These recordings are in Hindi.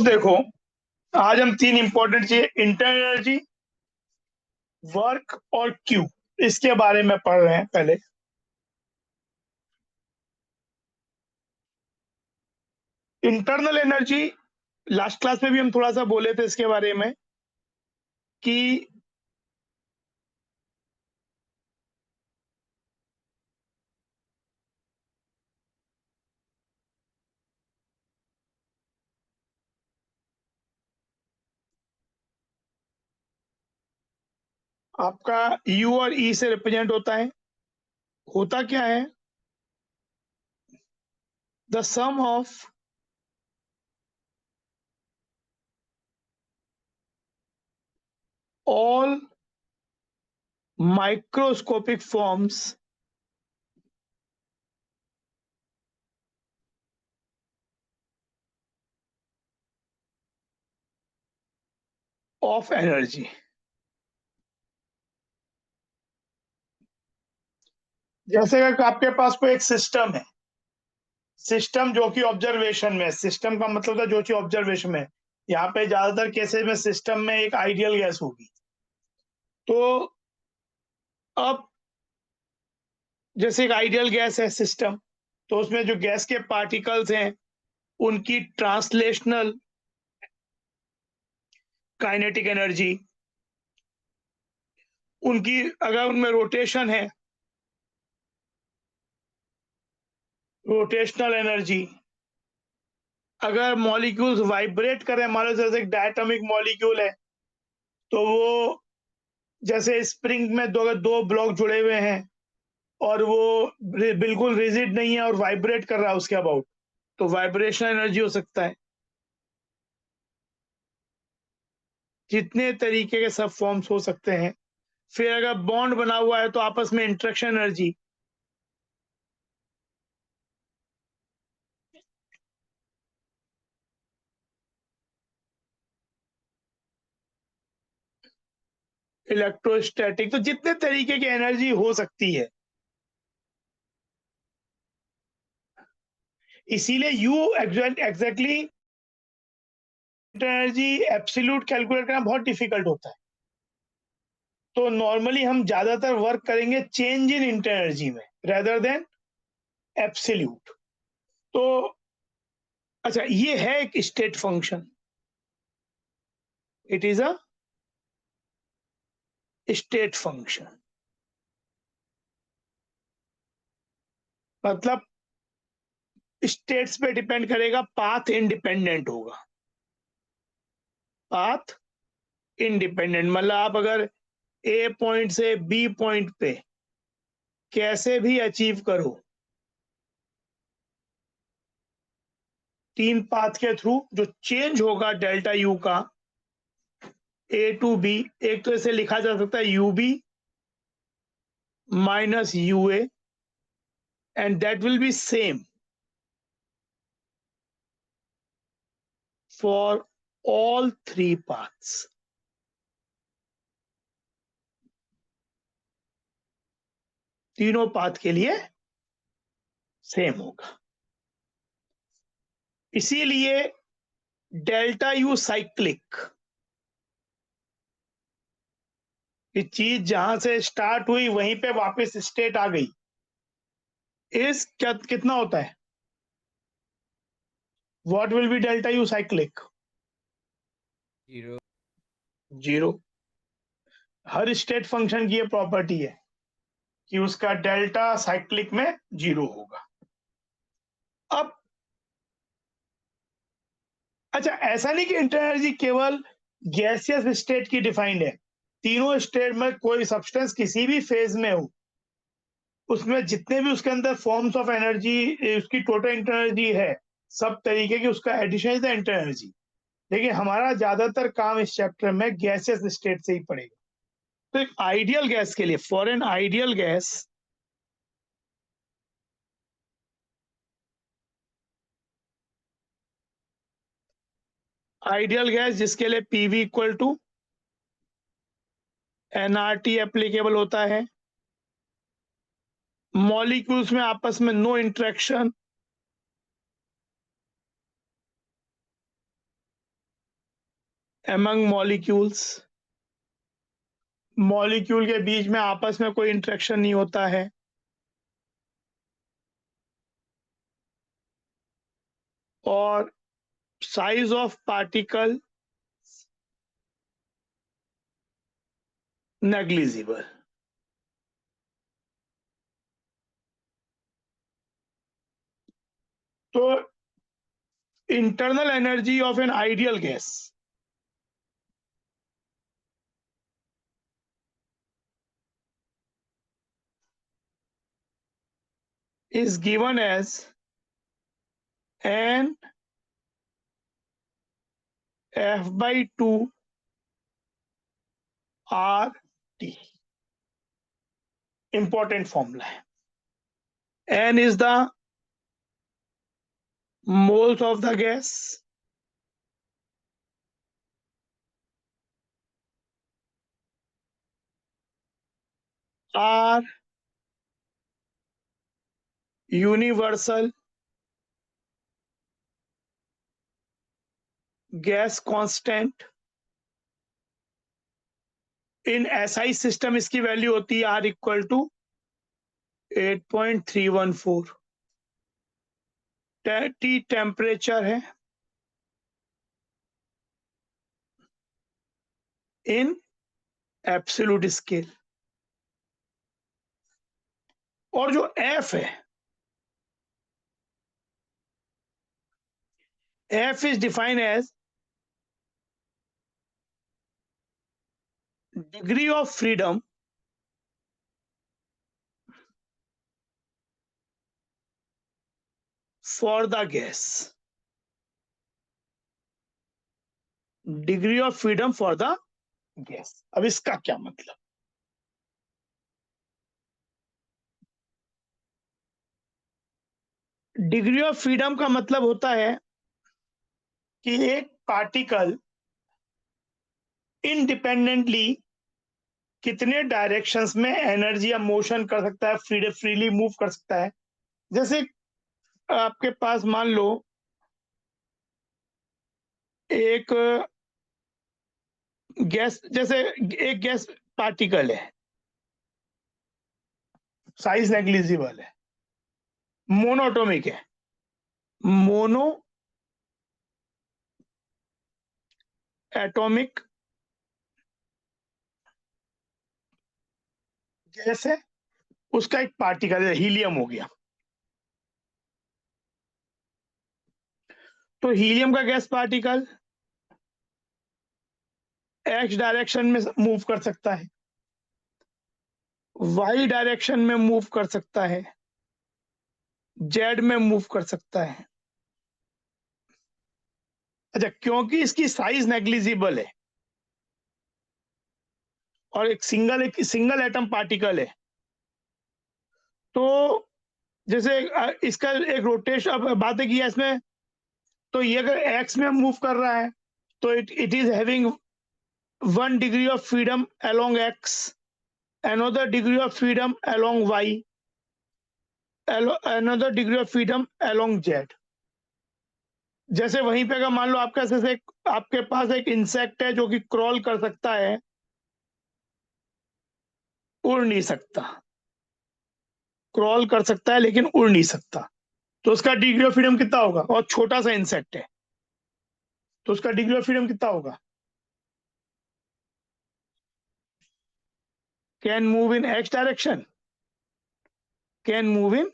देखो, आज हम तीन इंपॉर्टेंट चीजें इंटरनल एनर्जी, वर्क और क्यू, इसके बारे में पढ़ रहे हैं। पहले इंटरनल एनर्जी, लास्ट क्लास में भी हम थोड़ा सा बोले थे इसके बारे में कि आपका यू और ई से रिप्रेजेंट होता क्या है? The sum of all microscopic forms of energy. जैसे कि आपके पास कोई एक सिस्टम है, सिस्टम जो कि ऑब्जर्वेशन में, सिस्टम का मतलब था जो चीज ऑब्जर्वेशन में। यहाँ पे ज्यादातर केसेस में सिस्टम में एक आइडियल गैस होगी। तो अब जैसे एक आइडियल गैस है सिस्टम, तो उसमें जो गैस के पार्टिकल्स हैं उनकी ट्रांसलेशनल काइनेटिक एनर्जी, उनकी अगर उनमें रोटेशन है, रोटेशनल एनर्जी, अगर मॉलिक्यूल्स वाइब्रेट कर रहे हैं, मान लो जैसे एक डायटोमिक मॉलिक्यूल है, तो वो जैसे स्प्रिंग में दो ब्लॉक जुड़े हुए हैं और वो बिल्कुल रिजिड नहीं है और वाइब्रेट कर रहा है उसके अबाउट, तो वाइब्रेशन एनर्जी हो सकता है। जितने तरीके के सब फॉर्म्स हो सकते हैं। फिर अगर बॉन्ड बना हुआ है तो आपस में इंटरेक्शन एनर्जी, इलेक्ट्रोस्टैटिक, तो जितने तरीके की एनर्जी हो सकती है। इसीलिए you exactly energy absolute calculate करना बहुत डिफिकल्ट होता है। तो नॉर्मली हम ज्यादातर वर्क करेंगे चेंज इन इंटर एनर्जी में रेदर देन एब्सोल्यूट। तो अच्छा, ये है एक state function, it is a state function. मतलब स्टेट्स पे डिपेंड करेगा, पाथ इंडिपेंडेंट होगा। पाथ इंडिपेंडेंट मतलब आप अगर ए पॉइंट से बी पॉइंट पे कैसे भी अचीव करो, तीन पाथ के थ्रू जो चेंज होगा डेल्टा यू का ए टू बी, एक तो इसे लिखा जा सकता है U B minus U A, and that will be same for all three paths. तीनों पाथ के लिए सेम होगा। इसीलिए डेल्टा यू साइक्लिक, ये चीज जहां से स्टार्ट हुई वहीं पे वापस स्टेट आ गई, इस कितना होता है? What will be delta U cyclic? Zero. Zero. Her state function की ये प्रॉपर्टी है कि उसका डेल्टा साइक्लिक में जीरो होगा। अब अच्छा, ऐसा नहीं कि इंटर एनर्जी केवल गैसियस स्टेट की डिफाइंड है। तीनों स्टेट में कोई सब्सटेंस किसी भी फेज में हो, उसमें जितने भी उसके अंदर फॉर्म्स ऑफ एनर्जी, उसकी टोटल इंटर एनर्जी है, सब तरीके की उसका addition is the inter energy. देखिए, हमारा ज्यादातर काम इस चैप्टर में गैसियस स्टेट से ही पड़ेगा। तो एक आइडियल गैस के लिए, for an ideal gas, ideal gas जिसके लिए PV equal to nRT applicable होता है, मॉलिक्यूल्स में आपस में no interaction, among molecules, molecule के बीच में आपस में कोई इंटरेक्शन नहीं होता है, और साइज ऑफ पार्टिकल नेग्लिजिबल। तो internal energy of N ideal gas is given as n f by 2 r t। Important formula है। n is the moles of the gas, r universal gas constant। In SI system इसकी वैल्यू होती है R equal to 8.314। T temperature है इन एब्सोल्यूट स्केल। और जो F है, F is defined as degree of freedom for the gas, degree of freedom for the gas. अब इसका क्या मतलब? डिग्री ऑफ फ्रीडम का मतलब होता है कि एक पार्टिकल इंडिपेंडेंटली कितने डायरेक्शंस में एनर्जी या मोशन कर सकता है, फ्रीली मूव कर सकता है। जैसे आपके पास मान लो एक गैस, जैसे एक गैस पार्टिकल है, साइज नेग्लिजिबल है, मोनोटोमिक है। मोनो एटॉमिक गैस है, उसका एक पार्टिकल है, हीलियम हो गया। तो हीलियम का गैस पार्टिकल एक्स डायरेक्शन में मूव कर सकता है, वाई डायरेक्शन में मूव कर सकता है, जेड में मूव कर सकता है। अच्छा, क्योंकि इसकी साइज नेग्लिजिबल है और एक सिंगल एटम पार्टिकल है, तो जैसे इसका एक रोटेशन, अब बातें की है इसमें, तो ये अगर एक्स में मूव कर रहा है तो it is having 1 degree of freedom along x, another degree of freedom along y, another degree of freedom along z। जैसे वहीं पे अगर मान लो आपके पास एक इंसेक्ट है जो कि क्रॉल कर सकता है, उड़ नहीं सकता। क्रॉल कर सकता है लेकिन उड़ नहीं सकता, तो उसका डिग्री ऑफ फ्रीडम कितना होगा? और छोटा सा इंसेक्ट है तो उसका डिग्री ऑफ फ्रीडम कितना होगा? Can move in X direction, can move in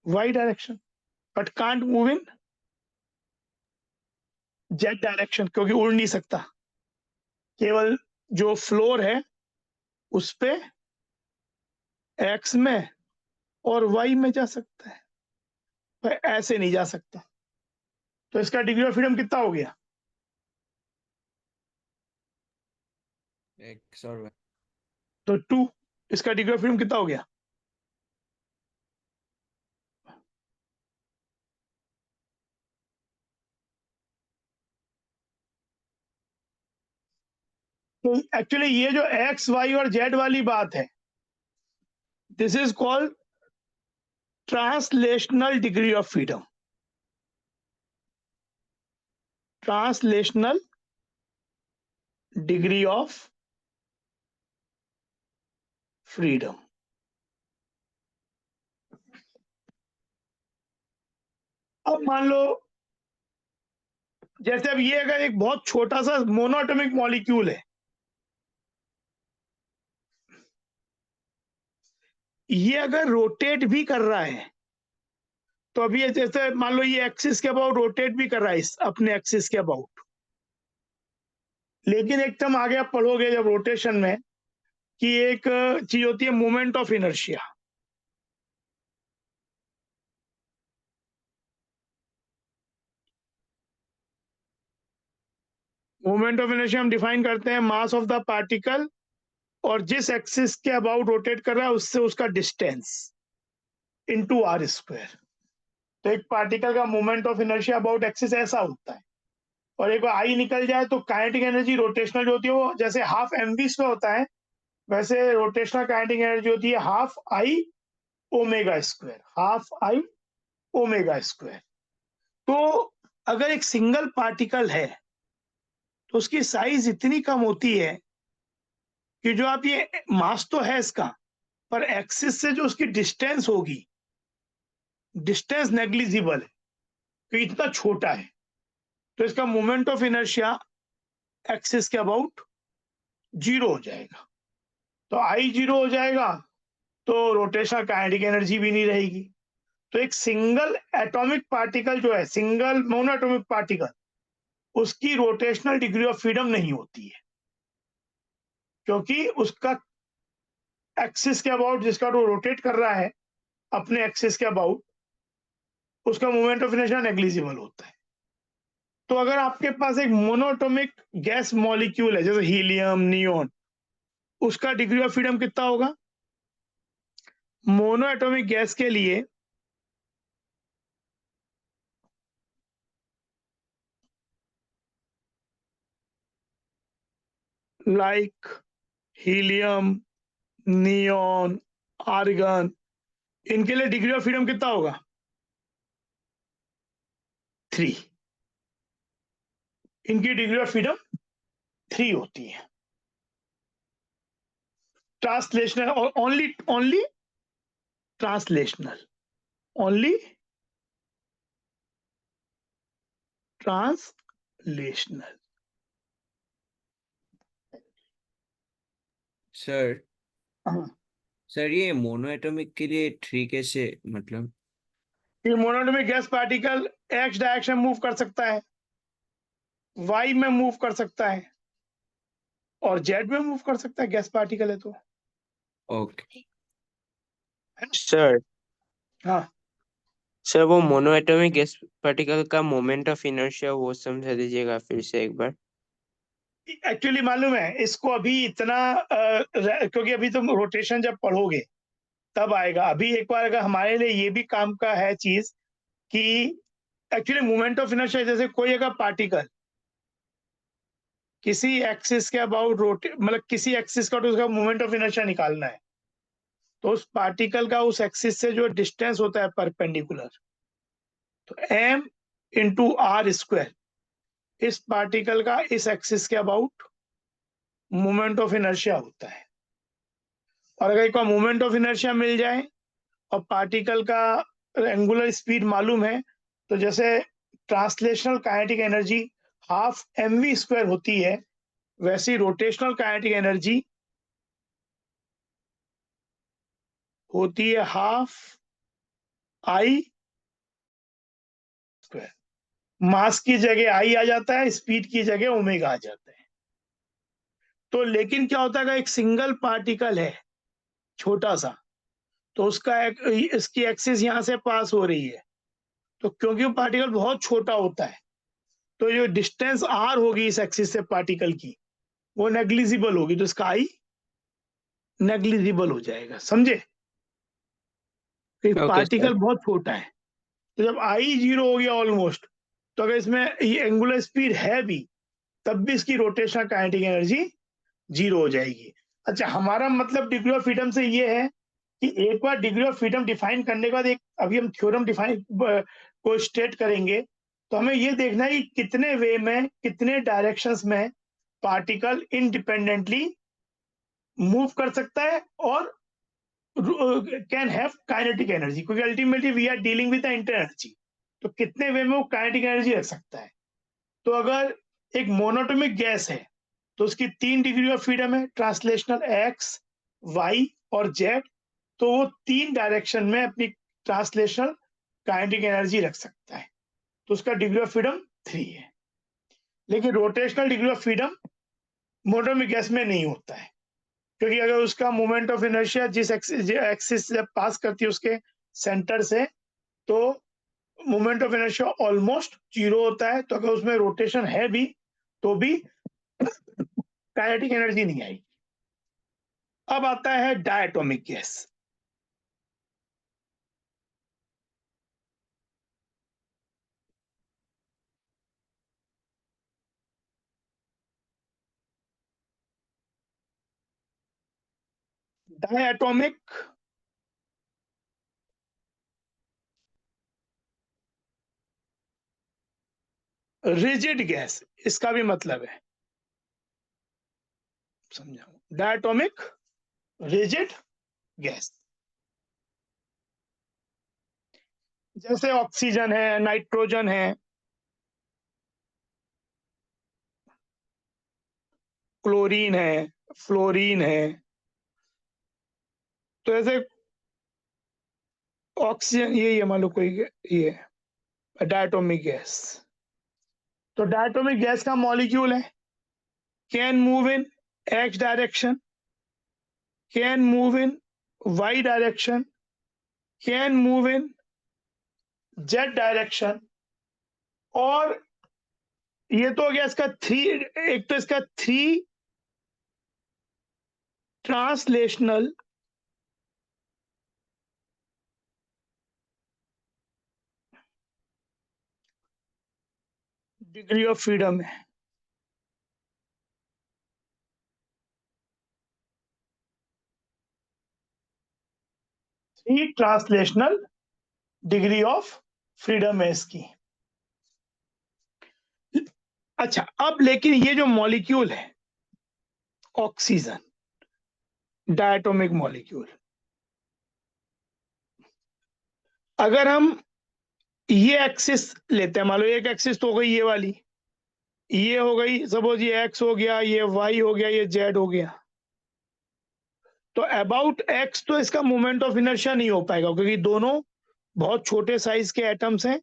Y direction, but can't move in Z direction, क्योंकि उड़ नहीं सकता। केवल जो फ्लोर है उस पे एक्स में और वाई में जा सकता है, पर ऐसे नहीं जा सकता। तो इसका डिग्री ऑफ फ्रीडम कितना हो गया? X और Y। तो 2। इसका डिग्री ऑफ फ्रीडम कितना हो गया? तो एक्चुअली ये जो एक्स वाई और जेड वाली बात है, this is called translational degree of freedom. Translational degree of freedom. अब मान लो जैसे अब ये अगर एक बहुत छोटा सा मोनोएटॉमिक मॉलिक्यूल है, ये अगर रोटेट भी कर रहा है तो अभी ये जैसे मान लो ये एक्सिस के अबाउट रोटेट भी कर रहा है इस अपने एक्सिस के अबाउट, लेकिन एकदम आगे आप पढ़ोगे जब रोटेशन में कि एक चीज होती है moment of inertia. Moment of inertia हम डिफाइन करते हैं मास ऑफ द पार्टिकल और जिस एक्सिस के अबाउट रोटेट कर रहा है उससे उसका डिस्टेंस इनटू आर स्क्वायर। तो एक पार्टिकल का moment of inertia about axis ऐसा होता है, और एक बार आई निकल जाए तो काइनेटिक एनर्जी रोटेशनल जो होती है वो जैसे हाफ एमवी में होता है, वैसे रोटेशनल काइनेटिक एनर्जी होती है half I omega square, half I omega square. तो अगर एक सिंगल पार्टिकल है तो उसकी साइज इतनी कम होती है कि जो आप ये मास तो है इसका, पर एक्सिस से जो उसकी डिस्टेंस होगी, डिस्टेंस नेग्लिजिबल है क्योंकि इतना छोटा है, तो इसका मोमेंट ऑफ इनर्शिया एक्सिस के अबाउट जीरो हो जाएगा। तो आई जीरो हो जाएगा तो रोटेशनल काइनेटिक एनर्जी भी नहीं रहेगी। तो एक सिंगल एटॉमिक पार्टिकल जो है, सिंगल मोनोएटॉमिक पार्टिकल, उसकी रोटेशनल डिग्री ऑफ फ्रीडम नहीं होती है क्योंकि उसका एक्सिस के अबाउट जिसका वो रोटेट कर रहा है अपने एक्सिस के अबाउट, उसका मोमेंट ऑफ इनर्शिया नेग्लिजिबल होता है। तो अगर आपके पास एक मोनोएटॉमिक गैस मॉलिक्यूल है जैसे हीलियम, नियोन, उसका डिग्री ऑफ फ्रीडम कितना होगा? मोनोएटॉमिक गैस के लिए लाइक हीलियम, नियोन, आर्गन, इनके लिए डिग्री ऑफ फ्रीडम कितना होगा? 3। इनकी डिग्री ऑफ फ्रीडम 3 होती है। ट्रांसलेशनल और only translational, only translational. Sir हाँ, सर ये मोनोएटॉमिक के लिए 3 कैसे, मतलब? ये monoatomic gas particle x direction move कर सकता है, वाई में मूव कर सकता है और जेड में मूव कर सकता है, गैस पार्टिकल है तो। ओके सर हाँ, सर वो मोनोएटॉमिक गैस पार्टिकल का मोमेंट ऑफ इनर्शिया वो समझा दीजिएगा फिर से एक बार। एक्चुअली मालूम है इसको अभी इतना क्योंकि अभी तुम रोटेशन जब पढ़ोगे तब आएगा। अभी एक बार अगर हमारे लिए ये भी काम का है चीज कि एक्चुअली मोमेंट ऑफ इनर्शिया जैसे कोई अगर पार्टिकल किसी एक्सिस के अबाउट रोटेट, मतलब किसी एक्सिस का तो उसका मोमेंट ऑफ इनर्शिया निकालना है, तो उस पार्टिकल का उस एक्सिस से जो डिस्टेंस होता है परपेंडिकुलर, तो m इंटू आर स्क्वायर इस पार्टिकल का इस एक्सिस के अबाउट मोमेंट ऑफ इनर्शिया होता है। और अगर एक बार मोमेंट ऑफ इनर्शिया मिल जाए और पार्टिकल का एंगुलर स्पीड मालूम है, तो जैसे translational kinetic energy half mv square होती है, वैसी रोटेशनल काइनेटिक एनर्जी होती है हाफ आई स्क्वायर। मास की जगह आई आ जाता है, स्पीड की जगह ओमेगा आ जाता है। तो लेकिन क्या होता है अगर एक सिंगल पार्टिकल है छोटा सा, तो उसका इसकी एक्सिस यहाँ से पास हो रही है, तो क्योंकि वो पार्टिकल बहुत छोटा होता है तो जो डिस्टेंस आर होगी इस एक्सिस से पार्टिकल की वो नेग्लिजिबल होगी, तो इसका आई नेग्लिजिबल हो जाएगा। समझे? पार्टिकल बहुत छोटा है, तो जब आई जीरो हो गया ऑलमोस्ट, तो अगर इसमें ये एंगुलर स्पीड है भी तब भी इसकी रोटेशनल काइनेटिक एनर्जी जीरो हो जाएगी। अच्छा, हमारा मतलब डिग्री ऑफ फ्रीडम से ये है कि एक बार डिग्री ऑफ फ्रीडम डिफाइन करने के बाद एक अभी हम थ्योरम डिफाइन को स्टेट करेंगे, तो हमें ये देखना है कि कितने वे में, कितने डायरेक्शंस में पार्टिकल इंडिपेंडेंटली मूव कर सकता है और कैन हैव काइनेटिक एनर्जी, क्योंकि ultimately we are dealing with the inter energy. तो कितने वे में वो काइनेटिक एनर्जी रख सकता है। तो अगर एक मोनोटोमिक गैस है तो उसकी 3 डिग्री ऑफ फ्रीडम है, ट्रांसलेशनल एक्स, वाई और जेड। तो वो 3 डायरेक्शन में अपनी ट्रांसलेशनल काइनेटिक एनर्जी रख सकता है, तो उसका डिग्री ऑफ फ्रीडम 3 है। लेकिन rotational degree of freedom monatomic gas में नहीं होता है, क्योंकि अगर उसका मोमेंट ऑफ इनर्शिया जिस एक्सिस से पास करती है उसके सेंटर से, तो मोमेंट ऑफ इनर्शिया ऑलमोस्ट 0 होता है। तो अगर उसमें रोटेशन है भी तो भी काइनेटिक एनर्जी नहीं आएगी। अब आता है diatomic gas. Diatomic rigid gas, इसका भी मतलब है, समझाऊं, डायटोमिक रिजिड गैस। जैसे ऑक्सीजन है, नाइट्रोजन है, क्लोरीन है, फ्लोरीन है। तो ऐसे ऑक्सीजन ये मान लो कोई ये डायटोमिक गैस। तो डायटोमिक गैस का मॉलिक्यूल है, can move in X direction, can move in Y direction, can move in Z direction. और ये तो हो गया इसका 3, एक तो इसका 3 ट्रांसलेशनल डिग्री ऑफ फ्रीडम है। Three translational degree of freedom है इसकी। अच्छा, अब लेकिन ये जो मॉलिक्यूल है ऑक्सीजन, डायटोमिक मॉलिक्यूल, अगर हम ये एक्सिस लेते हैं, मान लो एक एक्सिस तो हो गई ये वाली, ये हो गई सपोज, ये एक्स हो गया, ये वाई हो गया, ये जेड हो गया। तो अबाउट एक्स तो इसका मोमेंट ऑफ इनर्शिया नहीं हो पाएगा, क्योंकि दोनों बहुत छोटे साइज के एटम्स हैं।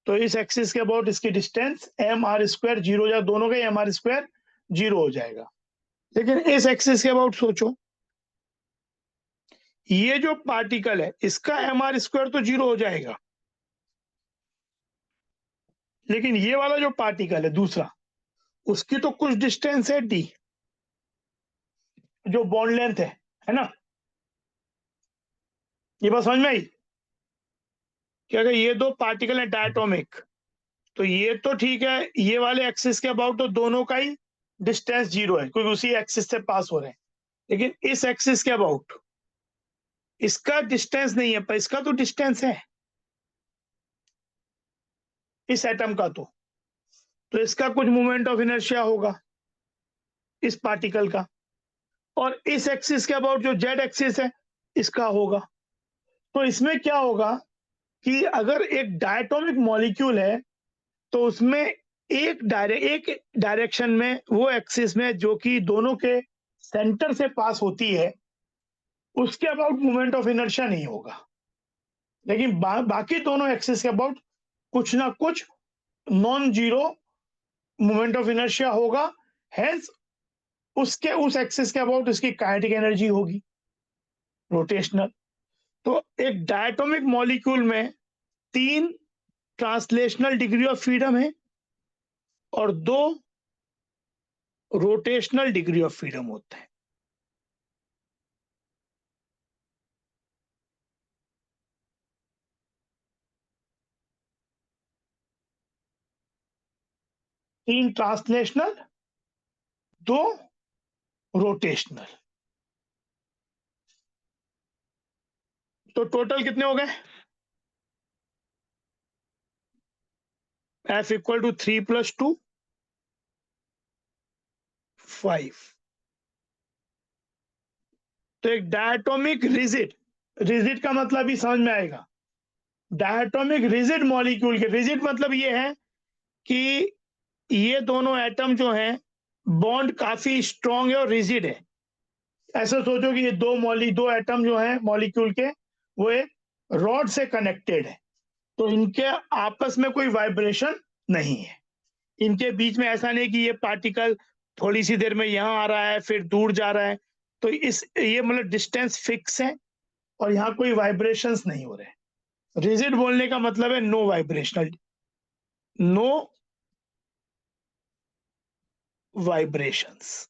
तो इस एक्सिस के अबाउट इसकी डिस्टेंस एम आर स्क्वायर 0 हो जाएगा, दोनों का एम आर स्क्वायर 0 हो जाएगा। लेकिन इस एक्सिस के अबाउट सोचो, ये जो पार्टिकल है इसका एम आर स्क्वायर तो 0 हो जाएगा, लेकिन ये वाला जो पार्टिकल है दूसरा, उसकी तो कुछ डिस्टेंस है डी, जो बॉन्ड लेंथ है ना। ये बात समझ में आई कि अगर ये दो पार्टिकल है डायटोमिक, तो ये तो ठीक है, ये वाले एक्सिस के अबाउट तो दोनों का ही डिस्टेंस 0 है, क्योंकि उसी एक्सिस से पास हो रहे हैं। लेकिन इस एक्सिस के अबाउट इसका डिस्टेंस नहीं है, पर इसका तो डिस्टेंस है इस एटम का। तो इसका कुछ मोमेंट ऑफ इनर्शिया होगा इस पार्टिकल का, और इस एक्सिस के अबाउट जो जेड एक्सिस है इसका होगा। तो इसमें क्या होगा कि अगर एक डायटोमिक मॉलिक्यूल है तो उसमें एक डायरेक्शन में, वो एक्सिस में जो कि दोनों के सेंटर से पास होती है, उसके अबाउट मोमेंट ऑफ इनर्शिया नहीं होगा। लेकिन बाकी दोनों एक्सिस के अबाउट कुछ ना कुछ non zero moment of inertia होगा। हेंस उसके उस एक्सिस के अबाउट इसकी काइनेटिक एनर्जी होगी रोटेशनल। तो एक डायटोमिक मॉलिक्यूल में 3 ट्रांसलेशनल डिग्री ऑफ फ्रीडम है और 2 रोटेशनल डिग्री ऑफ फ्रीडम होते हैं। तीन ट्रांसलेशनल, 2 रोटेशनल। तो टोटल कितने हो गए? F equal to 3 + 2 5। तो एक डायटोमिक रिजिड, रिजिड का मतलब भी समझ में आएगा। डायटोमिक रिजिड मॉलिक्यूल के, रिजिड मतलब ये है कि ये दोनों एटम जो हैं बॉन्ड काफी स्ट्रॉन्ग है और रिजिड है। ऐसा सोचो कि ये दो एटम जो हैं मॉलिक्यूल के, वो एक रॉड से कनेक्टेड है, तो इनके आपस में कोई वाइब्रेशन नहीं है। इनके बीच में ऐसा नहीं कि ये पार्टिकल थोड़ी सी देर में यहाँ आ रहा है फिर दूर जा रहा है, तो ये मतलब डिस्टेंस फिक्स है और यहाँ कोई वाइब्रेशंस नहीं हो रहे। रिजिड बोलने का मतलब है no vibrational, no vibrations.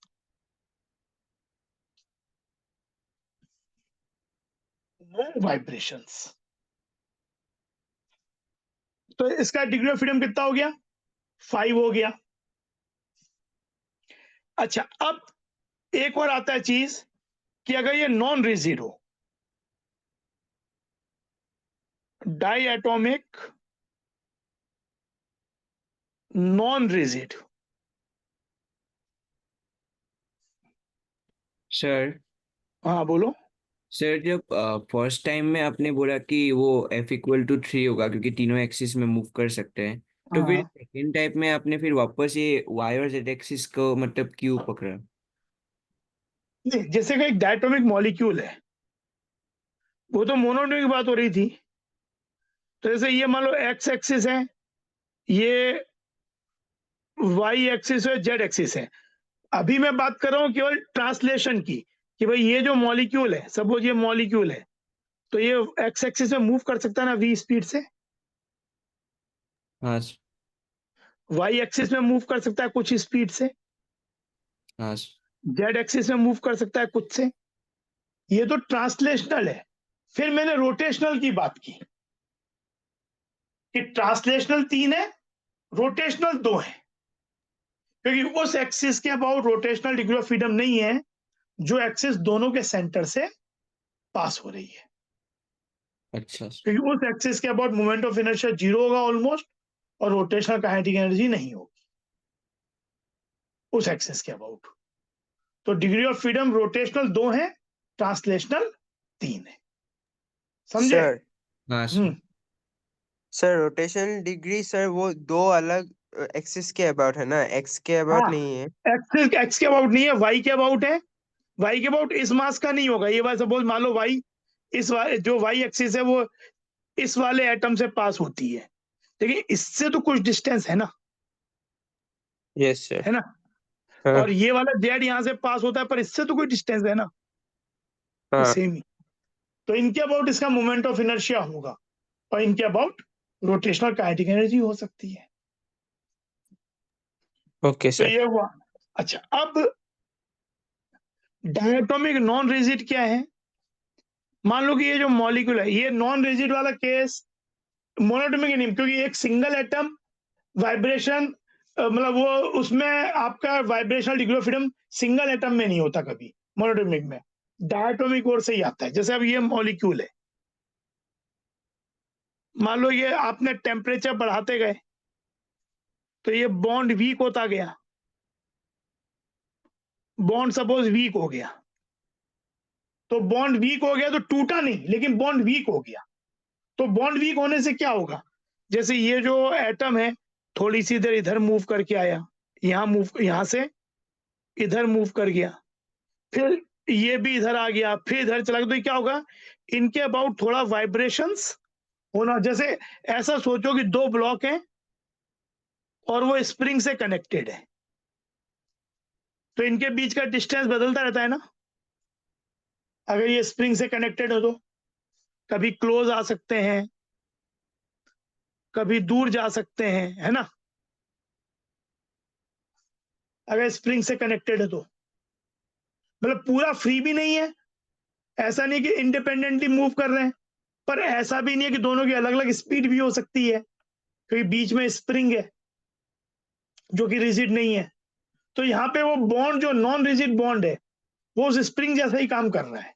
No vibrations. तो इसका डिग्री ऑफ फ्रीडम कितना हो गया? 5 हो गया। अच्छा, अब एक और आता है चीज कि अगर ये नॉन रिजिड हो, डाइएटॉमिक नॉन रिजिड। सर हाँ बोलो। सर जब फर्स्ट टाइम में आपने बोला कि वो F इक्वल टू 3 होगा क्योंकि तीनों एक्सिस में मूव कर सकते हैं, तो फिर हाँ, सेकेंड टाइप में आपने फिर वापस ये Y और Z एक्सिस को मतलब क्यों पकड़ा? नहीं, जैसे कि एक डायटोमिक मॉलिक्यूल है, वो तो मोनोटोमिक की बात हो रही थी। तो जैसे ये मान लो एक्स एक्सिस है, ये वाई एक्सिस है, जेड एक्सिस है। अभी मैं बात कर रहा हूँ केवल ट्रांसलेशन की, कि भाई ये जो मॉलिक्यूल है, सपोज ये मॉलिक्यूल है, तो ये एक्स एक्सिस में मूव कर सकता है ना v स्पीड से, हाँ वाई एक्सिस में मूव कर सकता है कुछ स्पीड से, हाँ जेड एक्सिस में मूव कर सकता है कुछ से। ये तो ट्रांसलेशनल है। फिर मैंने रोटेशनल की बात की कि ट्रांसलेशनल 3 है, रोटेशनल 2 है, क्योंकि उस एक्सिस के about rotational degree of freedom नहीं है जो एक्सिस दोनों के सेंटर से पास हो रही है, अच्छा क्योंकि उस एक्सिस के अबाउट मोमेंट ऑफ इनर्शिया 0 होगा ऑलमोस्ट, और रोटेशनल काइनेटिक एनर्जी नहीं होगी उस एक्सिस के अबाउट। तो डिग्री ऑफ फ्रीडम रोटेशनल 2 है, ट्रांसलेशनल 3 है। समझे? सर हाँ हम्म। सर रोटेशनल डिग्री सर वो दो अलग एक्सिस के अबाउट है ना, एक्स के अबाउट हाँ, नहीं है। एक्स के अबाउट नहीं है, वाई के अबाउट है। वाई के अबाउट इस मास का नहीं होगा। ये बात सपोज मान लो वाई, जो वाई एक्सिस है वो इस वाले एटम से पास होती है, लेकिन इससे तो कुछ डिस्टेंस है ना, यस सर। है ना। हाँ और ये वाला जेड यहाँ से पास होता है, पर इससे तो कोई डिस्टेंस है ना, तो हाँ। सेम ही। तो इनके अबाउट इसका मोमेंट ऑफ इनर्शिया होगा, और इनके अबाउट रोटेशनल काइनेटिक एनर्जी हो सकती है। ओके तो सर। ये हुआ। अच्छा, अब डायटोमिक नॉन रिजिड क्या है? मान लो कि ये जो मॉलिक्यूल है, ये नॉन रिजिड वाला केस मोनोटोमिक नहीं, क्योंकि एक सिंगल एटम वाइब्रेशन, मतलब वो उसमें आपका vibrational degree of freedom single atom में नहीं होता कभी, मोनोटोमिक में। डायटोमिक ओर से ही आता है। जैसे अब ये मॉलिक्यूल है, मान लो ये आपने टेम्परेचर बढ़ाते गए तो ये बॉन्ड वीक होता गया, बॉन्ड सपोज वीक हो गया, तो बॉन्ड वीक हो गया तो टूटा नहीं, लेकिन बॉन्ड वीक हो गया। तो बॉन्ड वीक होने से क्या होगा? जैसे ये जो एटम है थोड़ी सी देर इधर मूव करके आया, यहाँ से इधर मूव कर गया, फिर ये भी इधर आ गया, फिर इधर चला गया, तो क्या होगा? इनके अबाउट थोड़ा वाइब्रेशंस होना। जैसे ऐसा सोचो कि 2 ब्लॉक हैं और वो स्प्रिंग से कनेक्टेड है, तो इनके बीच का डिस्टेंस बदलता रहता है ना। अगर ये स्प्रिंग से कनेक्टेड हो तो कभी क्लोज आ सकते हैं, कभी दूर जा सकते हैं, है ना, अगर स्प्रिंग से कनेक्टेड है तो। मतलब पूरा फ्री भी नहीं है, ऐसा नहीं कि इंडिपेंडेंटली मूव कर रहे हैं, पर ऐसा भी नहीं है कि दोनों की अलग अलग स्पीड भी हो सकती है, क्योंकि बीच में स्प्रिंग है जो कि रिजिड नहीं है। तो यहाँ पे वो बॉन्ड जो नॉन रिजिड बॉन्ड है वो उस स्प्रिंग जैसा ही काम कर रहा है।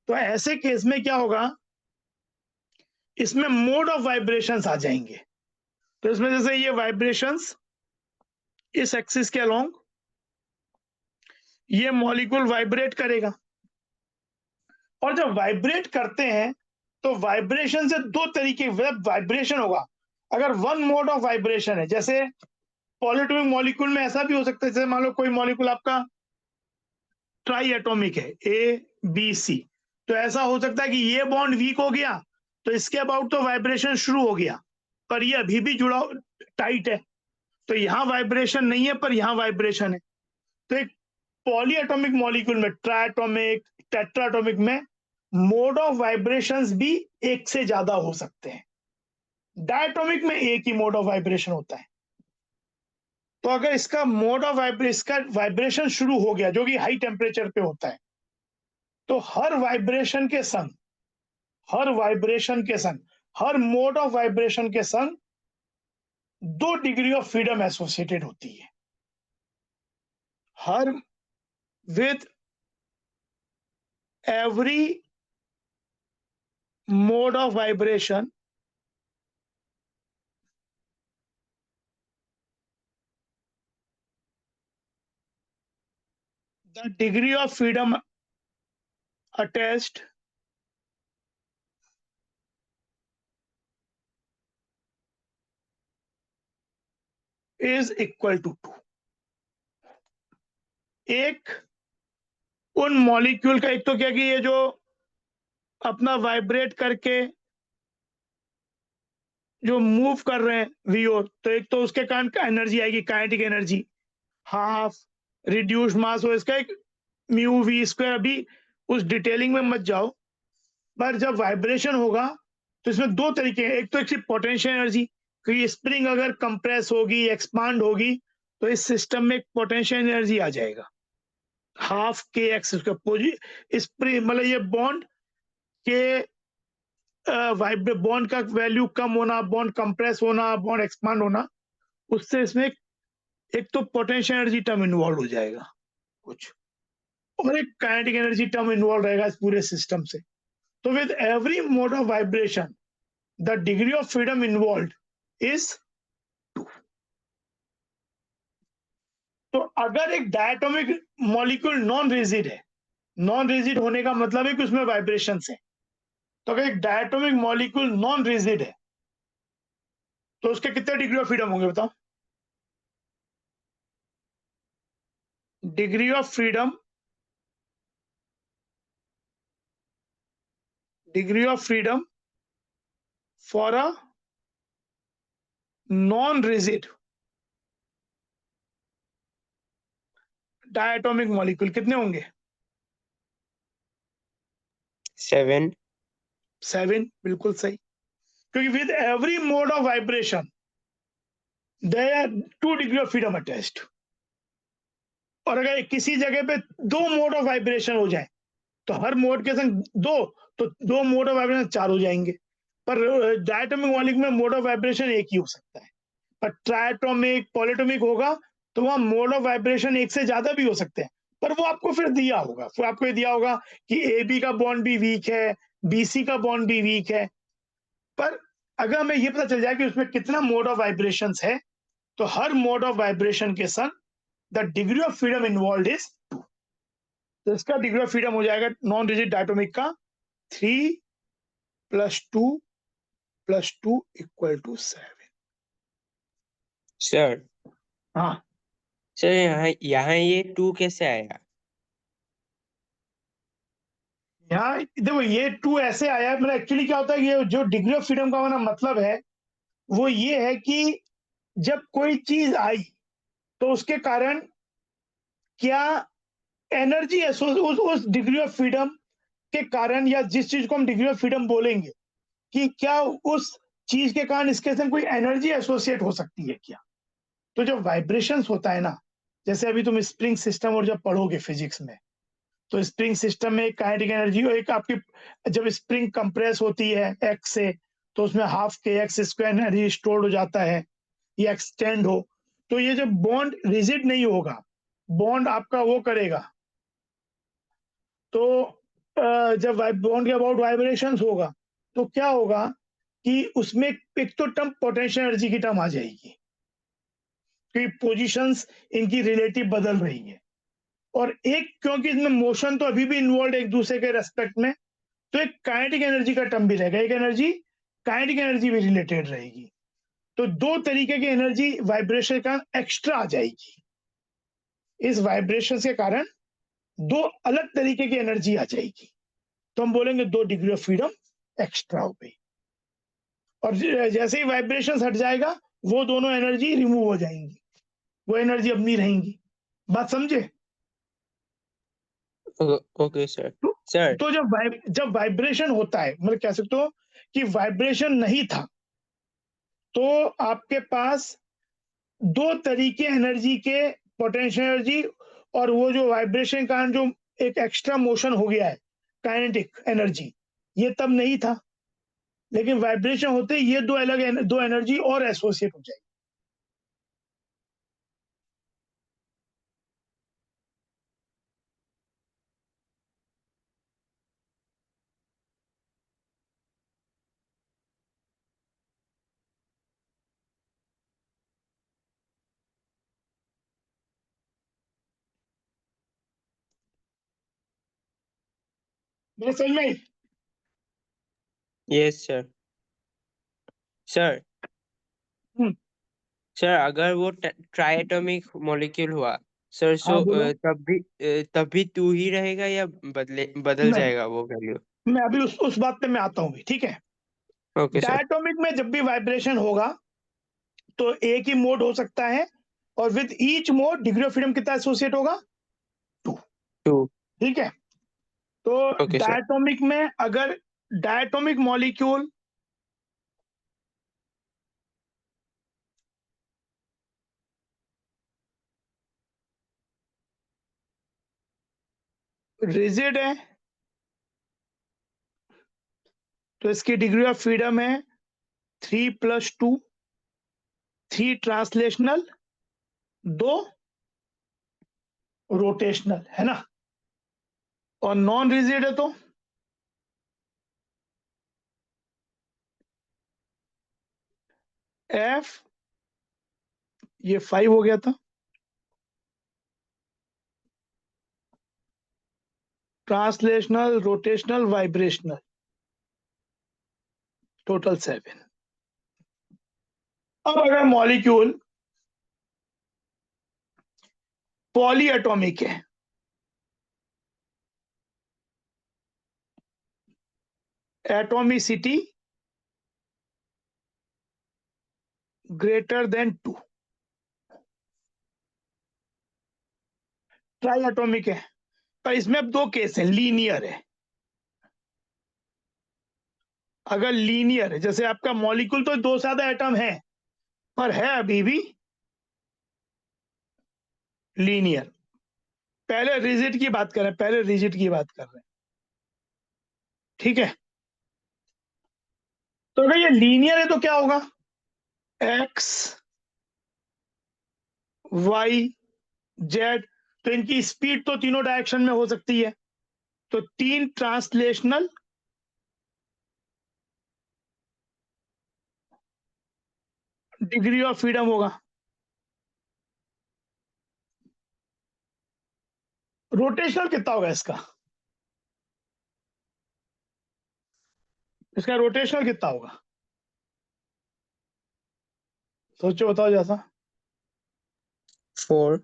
तो ऐसे केस में क्या होगा? इसमें मोड ऑफ वाइब्रेशंस आ जाएंगे। तो इसमें जैसे ये वाइब्रेशंस इस एक्सिस के अलोंग, ये मॉलिक्यूल वाइब्रेट करेगा, और जब वाइब्रेट करते हैं तो वाइब्रेशन से दो तरीके वाइब्रेशन होगा। अगर वन मोड ऑफ वाइब्रेशन है, जैसे पॉलीएटॉमिक मॉलिक्यूल में ऐसा भी हो सकता है, जैसे मान लो कोई मॉलिक्यूल आपका ट्राई एटॉमिक है, ए बी सी, तो ऐसा हो सकता है कि ये बॉन्ड वीक हो गया तो इसके अबाउट तो वाइब्रेशन शुरू हो गया, पर ये अभी भी जुड़ा टाइट है, तो यहाँ वाइब्रेशन नहीं है पर यहाँ वाइब्रेशन है। तो एक पॉलीएटॉमिक मॉलिक्यूल में, ट्राइएटॉमिक, टेट्राएटॉमिक में मोड ऑफ वाइब्रेशंस भी एक से ज्यादा हो सकते हैं। डायटॉमिक में एक ही मोड ऑफ वाइब्रेशन होता है। तो अगर इसका मोड ऑफ इसका वाइब्रेशन शुरू हो गया जो कि हाई टेम्परेचर पे होता है, तो हर वाइब्रेशन के संग, हर मोड ऑफ वाइब्रेशन के संग 2 डिग्री ऑफ फ्रीडम एसोसिएटेड होती है। हर with every mode of vibration, the degree of freedom attached is equal to 2। एक उन मॉलिक्यूल का, एक तो क्या कि ये जो अपना वाइब्रेट करके जो मूव कर रहे हैं वीओ, तो एक तो उसके कारण एनर्जी आएगी, kinetic energy, half reduce mass हो, इसका एक म्यू वी स्क्वायर। अभी उस डिटेलिंग में मत जाओ, पर जब वाइब्रेशन होगा तो इसमें 2 तरीके हैं। एक तो एक पोटेंशियल एनर्जी, क्योंकि स्प्रिंग अगर कंप्रेस होगी, एक्सपांड होगी, तो इस सिस्टम में एक पोटेंशियल एनर्जी आ जाएगा, हाफ के एक्स स्प्रिंग, मतलब ये बॉन्ड के बॉन्ड का वैल्यू कम होना, बॉन्ड कंप्रेस होना, बॉन्ड एक्सपांड होना, उससे इसमें एक तो पोटेंशियल एनर्जी टर्म इन्वॉल्व हो जाएगा कुछ, और एक काइनेटिक एनर्जी टर्म इन्वॉल्व रहेगा इस पूरे सिस्टम से। तो with every mode of vibration the degree of freedom involved is 2। तो अगर एक डायटोमिक मॉलिक्यूल नॉन रिजिड है, नॉन रिजिड होने का मतलब है कि उसमें वाइब्रेशंस है, तो अगर एक डायटोमिक मॉलिक्यूल नॉन रिजिड है तो उसके कितने डिग्री ऑफ फ्रीडम होंगे बताओ? Degree of freedom, for a non rigid diatomic molecule कितने होंगे? 7। 7, बिल्कुल सही, क्योंकि with every mode of vibration there are 2 degree of freedom attached. और अगर किसी जगह पे 2 मोड ऑफ वाइब्रेशन हो जाए तो हर मोड के संग 2, तो 2 मोड ऑफ वाइब्रेशन 4 हो जाएंगे। पर डायटोमिक मॉलिक्यूल में मोड ऑफ वाइब्रेशन एक ही हो सकता है, पर ट्राइएटॉमिक, पॉलीएटॉमिक होगा तो वहां मोड ऑफ वाइब्रेशन एक से ज्यादा भी हो सकते हैं, पर वो आपको फिर दिया होगा, फिर आपको ये दिया होगा कि ए बी का बॉन्ड भी वीक है, बी सी का बॉन्ड भी वीक है। पर अगर हमें ये पता चल जाए कि उसमें कितना मोड ऑफ वाइब्रेशन है, तो हर मोड ऑफ वाइब्रेशन के संग the degree of freedom involve is 2। तो इसका डिग्री ऑफ फ्रीडम हो जाएगा नॉन रिजिड डायटोमिक का 3 + 2 + 2 = 7। सर हाँ, सर यहाँ ये 2 कैसे आया? यहाँ देखो ये 2 ऐसे आया, मतलब एक्चुअली क्या होता है, ये जो डिग्री ऑफ फ्रीडम का हमारा मतलब है वो ये है कि जब कोई चीज आई तो उसके कारण क्या एनर्जी उस डिग्री ऑफ फ्रीडम के कारण, या जिस चीज को हम डिग्री ऑफ फ्रीडम बोलेंगे, कि क्या उस चीज के कारण इसके संग कोई एनर्जी एसोसिएट हो सकती है क्या। तो जब वाइब्रेशंस होता है ना, जैसे अभी तुम स्प्रिंग सिस्टम और जब पढ़ोगे फिजिक्स में, तो स्प्रिंग सिस्टम में एक काइनेटिक एनर्जी और एक आपकी, जब स्प्रिंग कंप्रेस होती है एक्स से, तो उसमें हाफ के एक्स स्क्वायर एनर्जी स्टोर्ड हो जाता है या एक्सटेंड हो। तो ये जब बॉन्ड रिजिड नहीं होगा, बॉन्ड आपका वो करेगा, तो जब बॉन्ड के अबाउट वाइब्रेशंस होगा तो क्या होगा कि उसमें एक तो टर्म पोटेंशियल एनर्जी की टर्म आ जाएगी कि पोजीशंस इनकी रिलेटिव बदल रही है, और एक क्योंकि इसमें मोशन तो अभी भी इन्वॉल्व एक दूसरे के रेस्पेक्ट में, तो एक काइनेटिक एनर्जी का टर्म भी रहेगा, एक एनर्जी काइनेटिक एनर्जी भी रिलेटेड रहेगी। तो दो तरीके की एनर्जी वाइब्रेशन का एक्स्ट्रा आ जाएगी। इस वाइब्रेशन के कारण दो अलग तरीके की एनर्जी आ जाएगी, तो हम बोलेंगे 2 डिग्री ऑफ फ्रीडम एक्स्ट्रा हो गई। और जैसे ही वाइब्रेशन हट जाएगा वो दोनों एनर्जी रिमूव हो जाएंगी, वो एनर्जी अब नहीं रहेंगी। बात समझे? Okay sir. तो, सर तो जब वाइब्रेशन होता है, मतलब कह सकते हो कि वाइब्रेशन नहीं था, तो आपके पास दो तरीके एनर्जी के, पोटेंशियल एनर्जी और वो जो वाइब्रेशन का जो एक एक्स्ट्रा मोशन हो गया है काइनेटिक एनर्जी, ये तब नहीं था, लेकिन वाइब्रेशन होते ये दो एनर्जी और एसोसिएट हो जाएगी। मेरे समझ में आई? Yes sir. Sir hmm, sir अगर वो ट्राइएटॉमिक मॉलिक्यूल हुआ सर, हाँ सो बोलो। तब भी टू ही रहेगा या बदल नहीं, जाएगा वो वैल्यू? मैं अभी उस बात पे मैं आता हूँ भी, ठीक है। Okay sir. डायटोमिक में जब भी वाइब्रेशन होगा तो एक ही मोड हो सकता है, और with each mode degree of freedom कितना एसोसिएट होगा? 2। टू। ठीक है। तो ओके सर। डायटोमिक में अगर डायटोमिक मॉलिक्यूल रिजिड है तो इसकी डिग्री ऑफ फ्रीडम है 3+2, 3 ट्रांसलेशनल, 2 रोटेशनल, है ना। और नॉन रिजिड है तो F, ये 5 हो गया था, ट्रांसलेशनल, रोटेशनल, वाइब्रेशनल, टोटल 7। अब अगर मॉलिक्यूल पॉली एटॉमिक है, atomicity greater than 2, try atomic है, पर इसमें अब दो केस है, लीनियर है। अगर लीनियर है, जैसे आपका मॉलिक्यूल तो दो ज्यादा एटम है, पर है अभी भी लीनियर। पहले रिजिड की बात कर रहे हैं, पहले रिजिड की बात कर रहे हैं, ठीक है। तो अगर ये लीनियर है तो क्या होगा? एक्स, वाई, जेड, तो इनकी स्पीड तो तीनों डायरेक्शन में हो सकती है, तो 3 ट्रांसलेशनल, डिग्री ऑफ फ्रीडम होगा। रोटेशनल कितना होगा इसका? इसका रोटेशनल कितना होगा? सोचो, बताओ जैसा। 4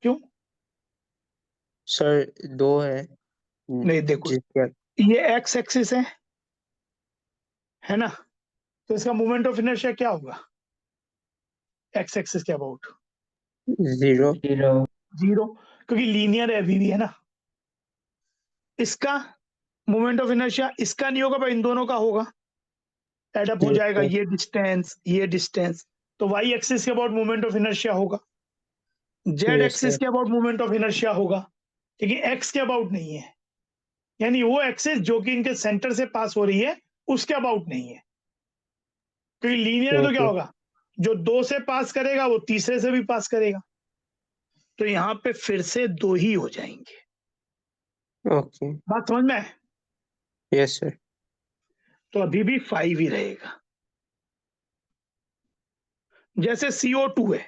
क्यों? सर, 2 है नहीं देखो, जिसका ये एक्स एक्सिस है ना, तो इसका मोमेंट ऑफ इनर्शिया क्या होगा एक्स एक्सिस के अबाउट? 0। 0, क्योंकि लीनियर है अभी भी, है ना। इसका मोमेंट ऑफ इनर्शिया इसका नहीं होगा, पर इन दोनों का होगा, एडअप हो यस जाएगा, सर। ये डिस्टेंस, तो वाई एक्सिस के अबाउट मोमेंट ऑफ इनर्शिया होगा, जेड यस एक्सिस सर। के अबाउट मोमेंट ऑफ इनर्शिया होगा, लेकिन एक्स के अबाउट नहीं है। यानी वो एक्सिस जो कि इनके सेंटर से पास हो रही है उसके अबाउट नहीं है, क्योंकि लीनियर है तो क्या ओके। होगा, जो 2 से पास करेगा वो तीसरे से भी पास करेगा, तो यहाँ पे फिर से 2 ही हो जाएंगे। ओके। बात समझ में है? Yes sir. तो अभी भी 5 ही रहेगा। जैसे CO2 है,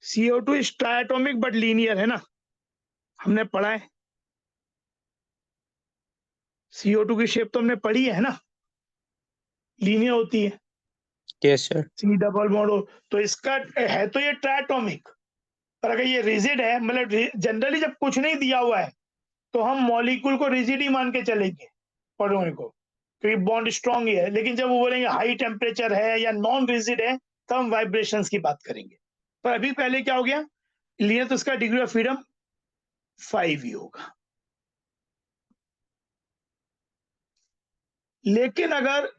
CO2 is triatomic but linear, है ना, हमने पढ़ा है। CO2 की शेप तो हमने पढ़ी है ना, लीनियर होती है, yes sir. C double bond. तो इसका है तो ये ट्राइएटॉमिक, पर अगर ये रिजिड है, मतलब जनरली जब कुछ नहीं दिया हुआ है तो हम मॉलिक्यूल को रिजिड ही मान के चलेंगे परमाणु को, क्योंकि बॉन्ड स्ट्रांग ही है। लेकिन जब वो बोलेंगे हाई टेम्परेचर है या नॉन रिजिड है, तो हम वाइब्रेशंस की बात करेंगे। पर अभी पहले क्या हो गया, लिए तो इसका डिग्री ऑफ फ्रीडम 5 ही होगा। लेकिन अगर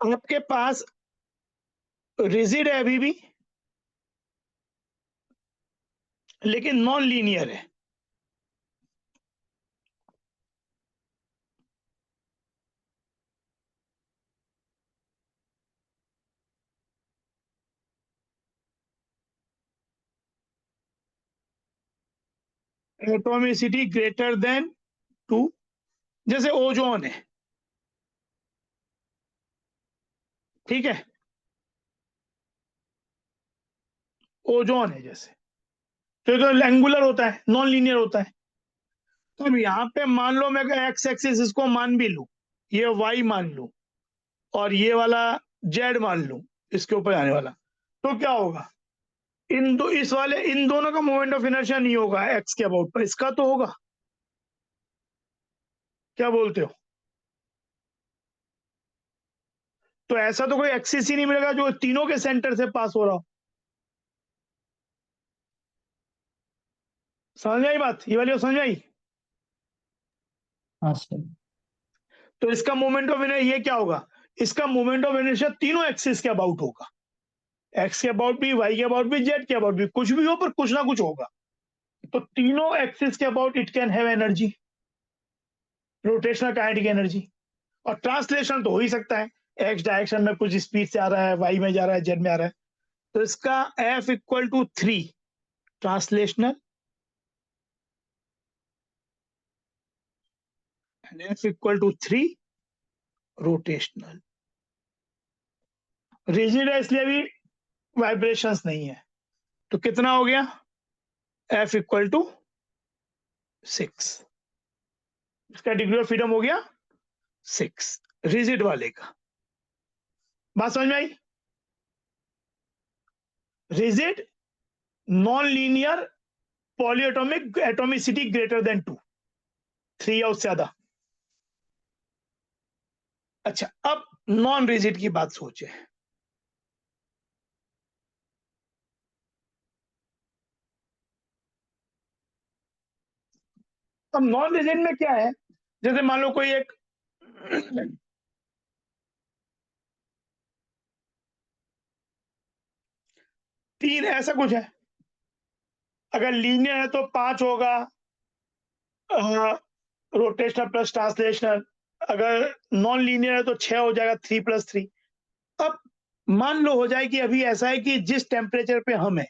आपके पास रिजिड है अभी भी, लेकिन नॉन लीनियर है, एटॉमिसिटी ग्रेटर देन 2, जैसे ओजोन है, ठीक है, ओजोन है जैसे, तो एंगुलर होता है, नॉन लीनियर होता है। तो अब यहाँ पे मान लो मैं एक्स एक्सिस इसको मान भी लूं, ये वाई मान लूं, और ये वाला जेड मान लूं, इसके ऊपर आने वाला, तो क्या होगा, इन दोनों का मोमेंट ऑफ इनर्शिया नहीं होगा एक्स के अबाउट पर, इसका तो होगा। क्या बोलते हो? तो ऐसा तो कोई एक्सिस ही नहीं मिलेगा जो तीनों के सेंटर से पास हो रहा हो। समझ में आई बात, ये वाली समझ में आई? हाँ सर। तो इसका मोमेंट ऑफ इनर्शिया ये क्या होगा, इसका मोमेंट ऑफ इनर्शिया तीनों एक्सिस के अबाउट होगा, एक्स के अबाउट भी, वाई के अबाउट भी, जेड के अबाउट भी, कुछ भी हो पर कुछ ना कुछ होगा। तो तीनों एक्सिस के about it can have energy, rotational kinetic energy. और ट्रांसलेशन तो हो ही सकता है, एक्स डायरेक्शन में कुछ स्पीड से आ रहा है, वाई में जा रहा है, जेड में आ रहा है, तो इसका F equal to 3 translational and F equal to 3 rotational. Rigid है इसलिए अभी वाइब्रेशंस नहीं है, तो कितना हो गया, F इक्वल टू 6, इसका डिग्री ऑफ फ्रीडम हो गया 6 रिजिड वाले का। बात समझ में आई? Rigid, non linear, polyatomic, atomicity greater than 2, 3 या उससे ज्यादा। अच्छा, अब नॉन रिजिड की बात सोचे। अब नॉन रिजिड में क्या है, जैसे मान लो कोई एक तीन ऐसा कुछ है, अगर लीनियर है तो 5 होगा रोटेशनल प्लस ट्रांसलेशनल, अगर नॉन लीनियर है तो 6 हो जाएगा 3 + 3। अब मान लो हो जाए कि अभी ऐसा है कि जिस टेम्परेचर पे हम है,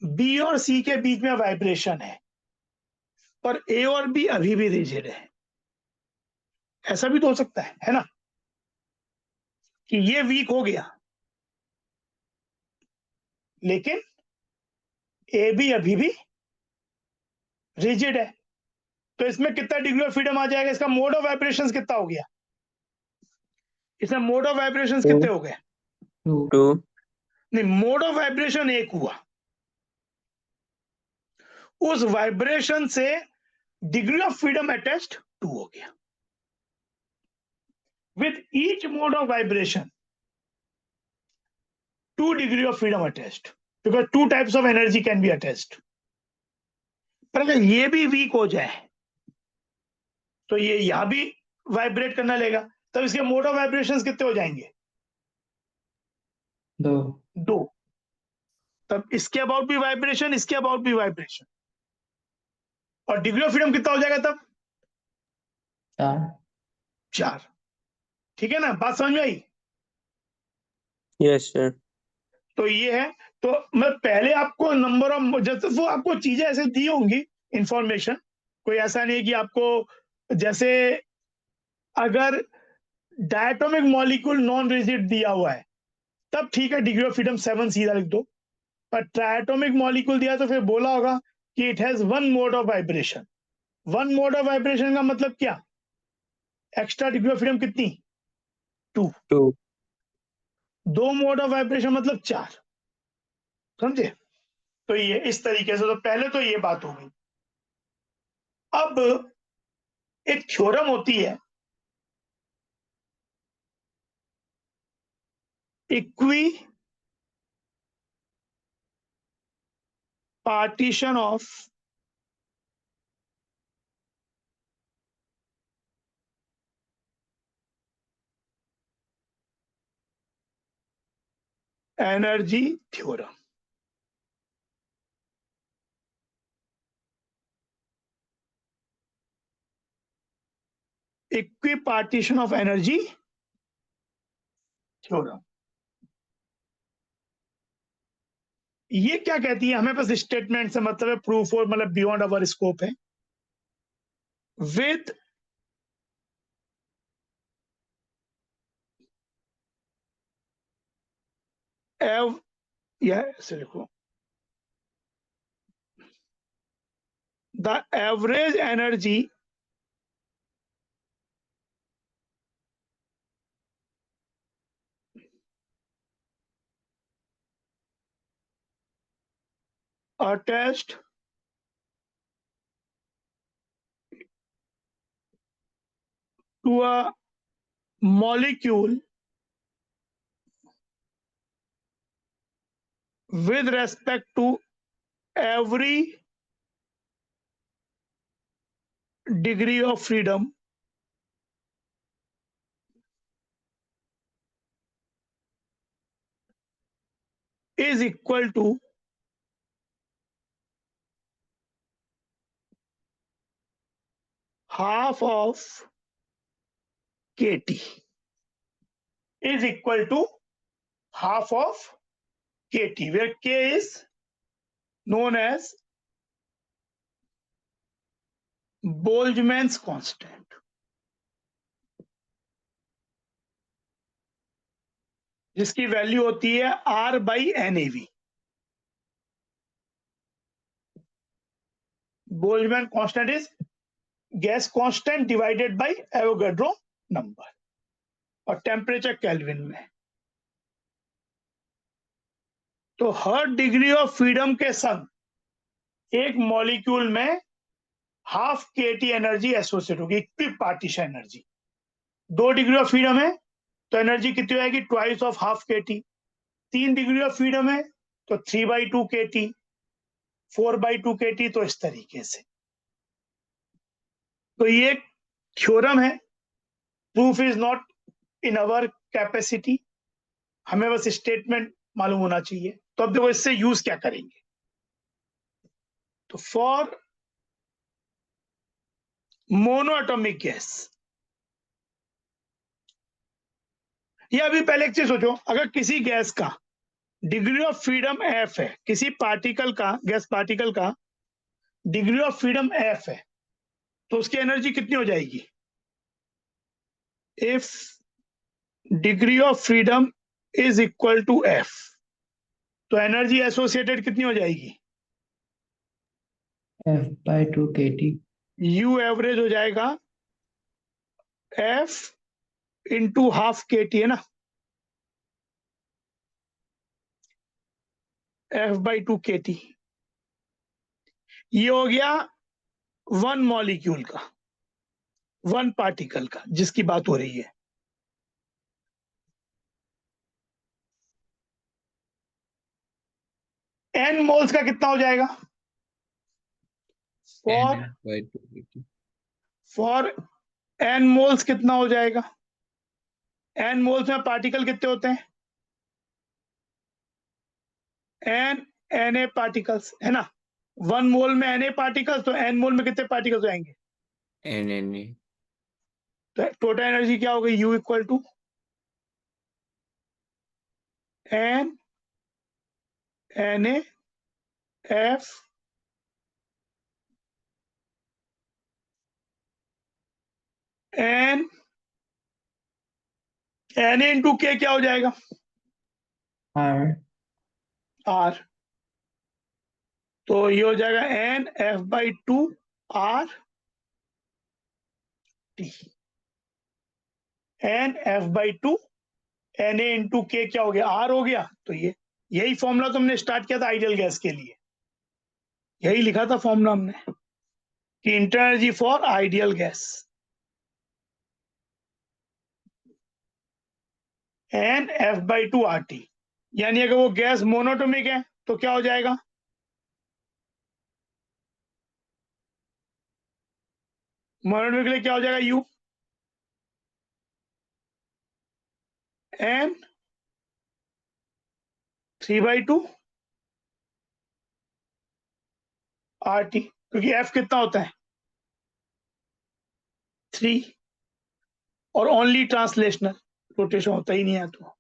बी और सी के बीच में वाइब्रेशन है, पर ए और बी अभी भी रिजिड है। ऐसा भी तो हो सकता है ना, कि ये वीक हो गया लेकिन ए बी अभी भी रिजिड है। तो इसमें कितना डिग्री ऑफ फ्रीडम आ जाएगा, इसका मोड ऑफ वाइब्रेशंस कितना हो गया, इसमें मोड ऑफ वाइब्रेशंस कितने हो गए, 2। नहीं, मोड ऑफ वाइब्रेशन एक हुआ, उस वाइब्रेशन से डिग्री ऑफ फ्रीडम अटैच्ड 2 हो गया। With each mode of vibration 2 degree of freedom attached, because 2 types of energy can be attached. पर अगर ये भी वीक हो जाए तो ये यहां भी वाइब्रेट करना लेगा, तब इसके मोड ऑफ वाइब्रेशंस कितने हो जाएंगे, 2। तब इसके अबाउट भी वाइब्रेशन, इसके अबाउट भी वाइब्रेशन, और डिग्री ऑफ फ्रीडम कितना हो जाएगा तब, 4। 4। ठीक है ना, बात समझ में आई? Yes sir. तो ये है। तो मैं पहले आपको नंबर ऑफ, जैसे वो आपको चीजें ऐसे दी होंगी इंफॉर्मेशन, कोई ऐसा नहीं है कि आपको, जैसे अगर डायटोमिक मॉलिक्यूल नॉन रिजिड दिया हुआ है तब ठीक है, डिग्री ऑफ फ्रीडम 7 सीधा लिख दो। पर ट्रायटोमिक मॉलिक्यूल दिया तो फिर बोला होगा कि it has one mod of vibration. One mod of vibration का मतलब क्या? एक्स्ट्रा डिग्री ऑफ फ्रीडम कितनी? 2। 2। 2 मोड ऑफ वाइब्रेशन मतलब 4। समझे? तो ये इस तरीके से, तो पहले तो ये बात हो गई। अब एक थ्योरम होती है, equi partition of energy theorem. Equi partition of energy theorem. ये क्या कहती है? हमें बस स्टेटमेंट से मतलब है, प्रूफ और मतलब बियॉन्ड अवर स्कोप है। विद एव, या ऐसे लिखो, the average energy attached to a molecule with respect to every degree of freedom is equal to half of kT, is equal to half of kT, where K is known as Boltzmann's constant, जिसकी वैल्यू होती है R/NAV। Boltzmann constant is gas constant divided by Avogadro number, और टेम्परेचर केल्विन में। तो हर डिग्री ऑफ फ्रीडम के संग एक मॉलिक्यूल में हाफ केटी एनर्जी एसोसिएट होगी, equipartition energy. 2 degree of freedom है तो एनर्जी कितनी आएगी? Twice of half kT. 3 degree of freedom है तो 3/2 केटी, 4/2 केटी। तो इस तरीके से, तो ये थ्योरम है। Proof is not in our capacity, हमें बस स्टेटमेंट मालूम होना चाहिए। तो अब देखो इससे यूज क्या करेंगे। तो फॉर मोनोएटॉमिक गैस, ये अभी पहले एक चीज सोचो, अगर किसी गैस का डिग्री ऑफ फ्रीडम एफ है, किसी पार्टिकल का, गैस पार्टिकल का डिग्री ऑफ फ्रीडम एफ है, तो उसकी एनर्जी कितनी हो जाएगी? If degree of freedom is equal to F, तो एनर्जी एसोसिएटेड कितनी हो जाएगी? F/2 kT। यू एवरेज हो जाएगा F into half K T, है ना, F/2 kT। ये हो गया वन मॉलिक्यूल का, वन पार्टिकल का, जिसकी बात हो रही है। एन मोल्स का कितना हो जाएगा? For N/2 for an moles कितना हो जाएगा? एन मोल्स में पार्टिकल कितने होते हैं? Na पार्टिकल्स, है ना। 1 मोल में Na पार्टिकल्स, तो एन मोल में कितने पार्टिकल्स आएंगे? NNA तो टोटल एनर्जी क्या होगी, U equal to N Na F N Na into K क्या हो जाएगा, R R। तो ये हो जाएगा N F by two R T, N F by two N A into K क्या हो गया, आर हो गया। तो ये यही फॉर्मूला तुमने स्टार्ट किया था आइडियल गैस के लिए, यही लिखा था फॉर्मूला हमने कि internal energy for ideal gas N F by two R T. यानी अगर वो गैस मोनोटोमिक है तो क्या हो जाएगा, मोनोटोमिक के लिए क्या हो जाएगा, यू एन 3/2 आर टी, क्योंकि एफ कितना होता है 3, और ओनली ट्रांसलेशनल, रोटेशन होता ही नहीं है। तो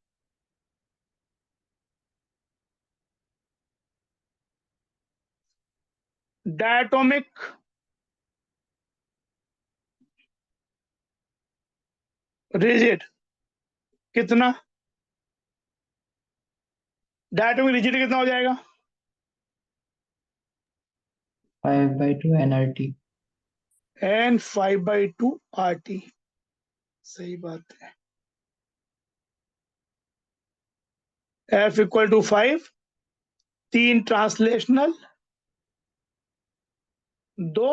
डायटोमिक रिजिड कितना, डायटोमिक रिजिड कितना हो जाएगा, 5/2 nRT एन 5/2 आर टी। सही बात है, F equal to 5, 3 translational, 2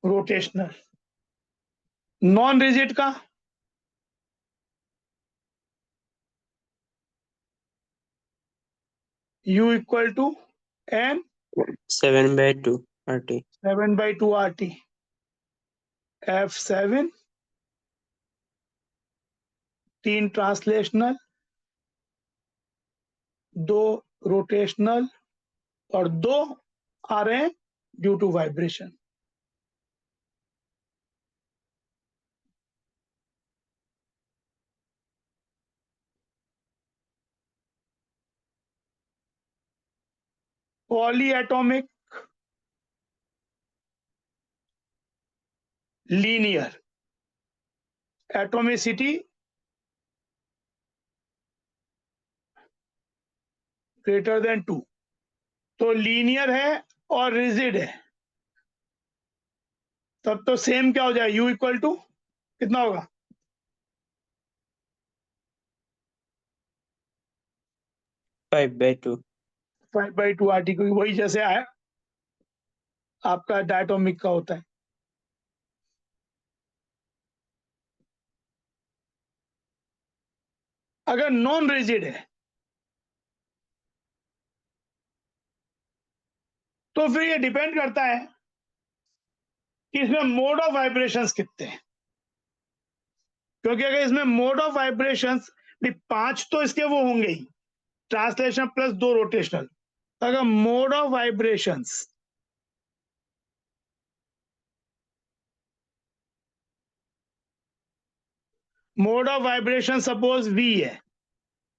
rotational. Non rigid का U equal to N 7/2 RT 7/2 R T, F 7, 3 translational, 2 rotational, और 2 आ रहे हैं due to vibration. Polyatomic linear atomicity greater than 2, तो लीनियर है और रिजिड है, तब तो सेम क्या हो जाए, U इक्वल टू कितना होगा, 5/2 5/2 आर टी, क्योंकि वही जैसे आया आपका डायटोमिक का होता है। अगर नॉन रिजिड है तो फिर ये डिपेंड करता है कि इसमें मोड ऑफ वाइब्रेशंस कितने हैं, क्योंकि अगर इसमें मोड ऑफ वाइब्रेशंस 5 तो इसके वो होंगे ही, ट्रांसलेशन प्लस 2 रोटेशनल। अगर mode of vibrations suppose V है,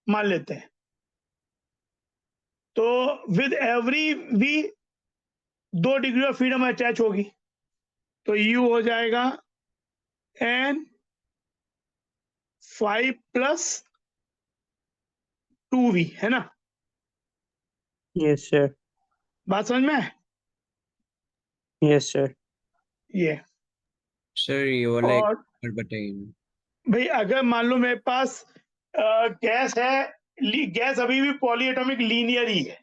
मान लेते हैं, तो with every V 2 degree of freedom attach होगी, तो U हो जाएगा N 5 प्लस 2V, है ना, Yes sir. बात समझ में है? Yes sir. ये सर ये वाला एक और बार बताइए। भाई अगर मान लो मेरे पास गैस है, गैस अभी भी पॉलीएटॉमिक लीनियर ही है,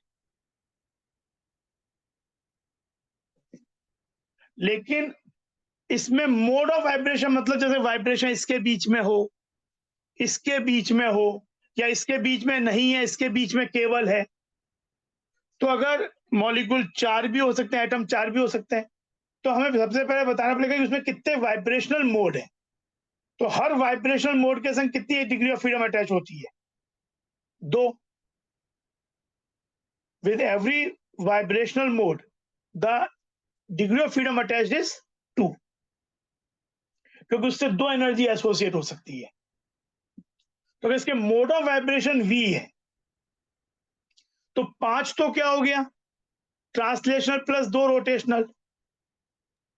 लेकिन इसमें मोड ऑफ वाइब्रेशन मतलब जैसे वाइब्रेशन इसके बीच में हो, इसके बीच में हो, या इसके बीच में नहीं है, इसके बीच में केवल है, तो अगर मॉलिक्यूल 4 भी हो सकते हैं, एटम 4 भी हो सकते हैं, तो हमें सबसे पहले बताना पड़ेगा कि उसमें कितने वाइब्रेशनल मोड है। तो हर वाइब्रेशनल मोड के संग कितनी डिग्री ऑफ फ्रीडम अटैच होती है, 2। With every vibrational mode, the degree of freedom attached is 2. क्योंकि उससे दो एनर्जी एसोसिएट हो सकती है। तो अगर इसके मोड ऑफ वाइब्रेशन v है तो 5 तो क्या हो गया, ट्रांसलेशनल प्लस 2 रोटेशनल।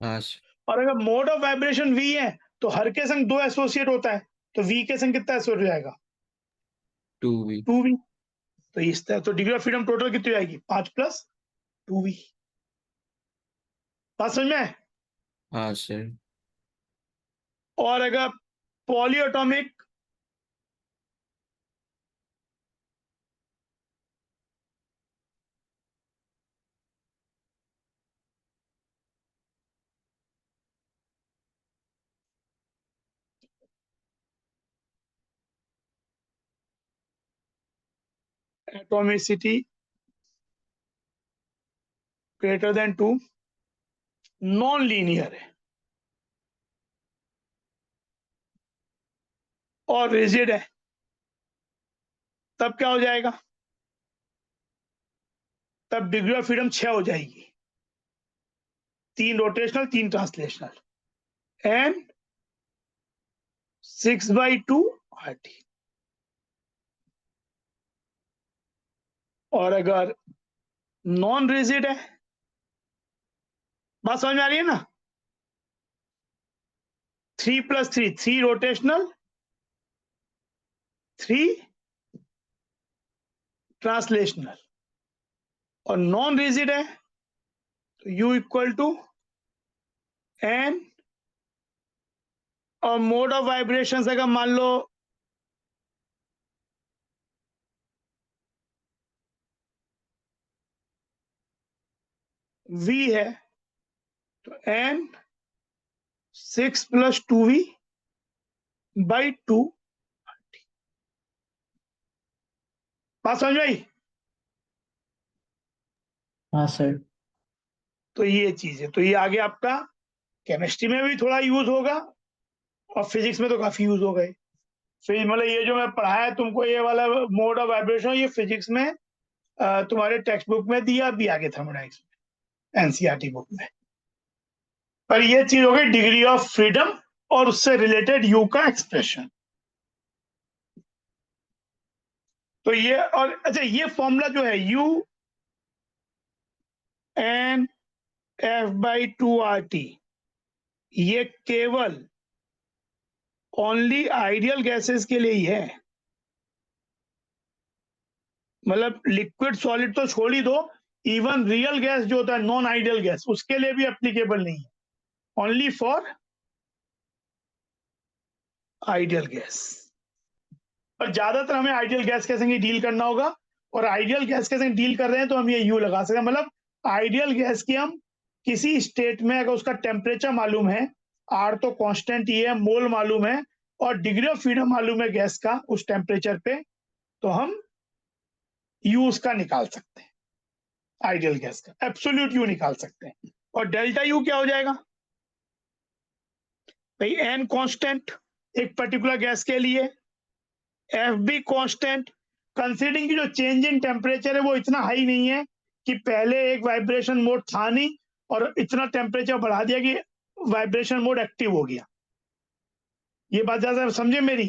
हाँ सर। और अगर मोड ऑफ वाइब्रेशन v है तो हर के संग 2 एसोसिएट होता है, तो v के संग कितना एसोसिएट हो जाएगा, 2v। 2v। तो इस तरह तो डिग्री ऑफ फ्रीडम टोटल कितनी हो जाएगी, 5 + 2v। बात समझ में आए? हाँ सर। और अगर polyatomic atomicity greater than 2 non linear है और रिजिड है, तब क्या हो जाएगा, तब डिग्री ऑफ फ्रीडम 6 हो जाएगी, 3 रोटेशनल 3 ट्रांसलेशनल एंड 6/2 RT। और अगर नॉन रिजिड है, बात समझ में आ रही है ना, 3 + 3 3 रोटेशनल 3 ट्रांसलेशनल। और नॉन रिजिड है तो U = n, और मोड ऑफ वाइब्रेशन अगर मान लो V है तो n 6 + 2v/2। बात समझ में आई? हाँ सर। तो ये चीज है, तो ये आगे आपका केमिस्ट्री में भी थोड़ा यूज होगा और फिजिक्स में तो काफी यूज होगा। फिर मतलब ये जो मैं पढ़ाया तुमको, ये वाला मोड ऑफ वाइब्रेशन, ये फिजिक्स में तुम्हारे टेक्स्ट बुक में दिया भी आगे थर्मोडायनेमिक्स में, एनसीईआरटी बुक में। पर ये चीज हो गई डिग्री ऑफ फ्रीडम और उससे रिलेटेड यू का एक्सप्रेशन। तो ये, और अच्छा ये फॉर्मूला जो है U(n)F/2RT, ये केवल ओनली आइडियल गैसेस के लिए ही है। मतलब लिक्विड सॉलिड तो छोड़ ही दो, इवन रियल गैस जो होता है नॉन आइडियल गैस, उसके लिए भी एप्लीकेबल नहीं है, ओनली फॉर आइडियल गैस। और ज्यादातर हमें आइडियल गैस के संग डील करना होगा, और आइडियल गैस के संग डील कर रहे हैं तो हम ये यू लगा सकते हैं। मतलब आइडियल गैस की हम किसी स्टेट में अगर उसका टेम्परेचर मालूम है, आर तो कांस्टेंट ही है, मोल मालूम है, और डिग्री ऑफ फ्रीडम मालूम है गैस का उस टेम्परेचर पे, तो हम यू उसका निकाल सकते हैं, आइडियल गैस का एब्सोल्यूट यू निकाल सकते हैं। और डेल्टा यू क्या हो जाएगा भाई, एन कांस्टेंट एक पर्टिकुलर गैस के लिए, एफ भी कांस्टेंट, कंसीडरिंग की जो चेंज इन टेम्परेचर है वो इतना हाई नहीं है कि पहले एक वाइब्रेशन मोड था नहीं और इतना टेम्परेचर बढ़ा दिया कि वाइब्रेशन मोड एक्टिव हो गया। ये बात ज्यादा समझे मेरी,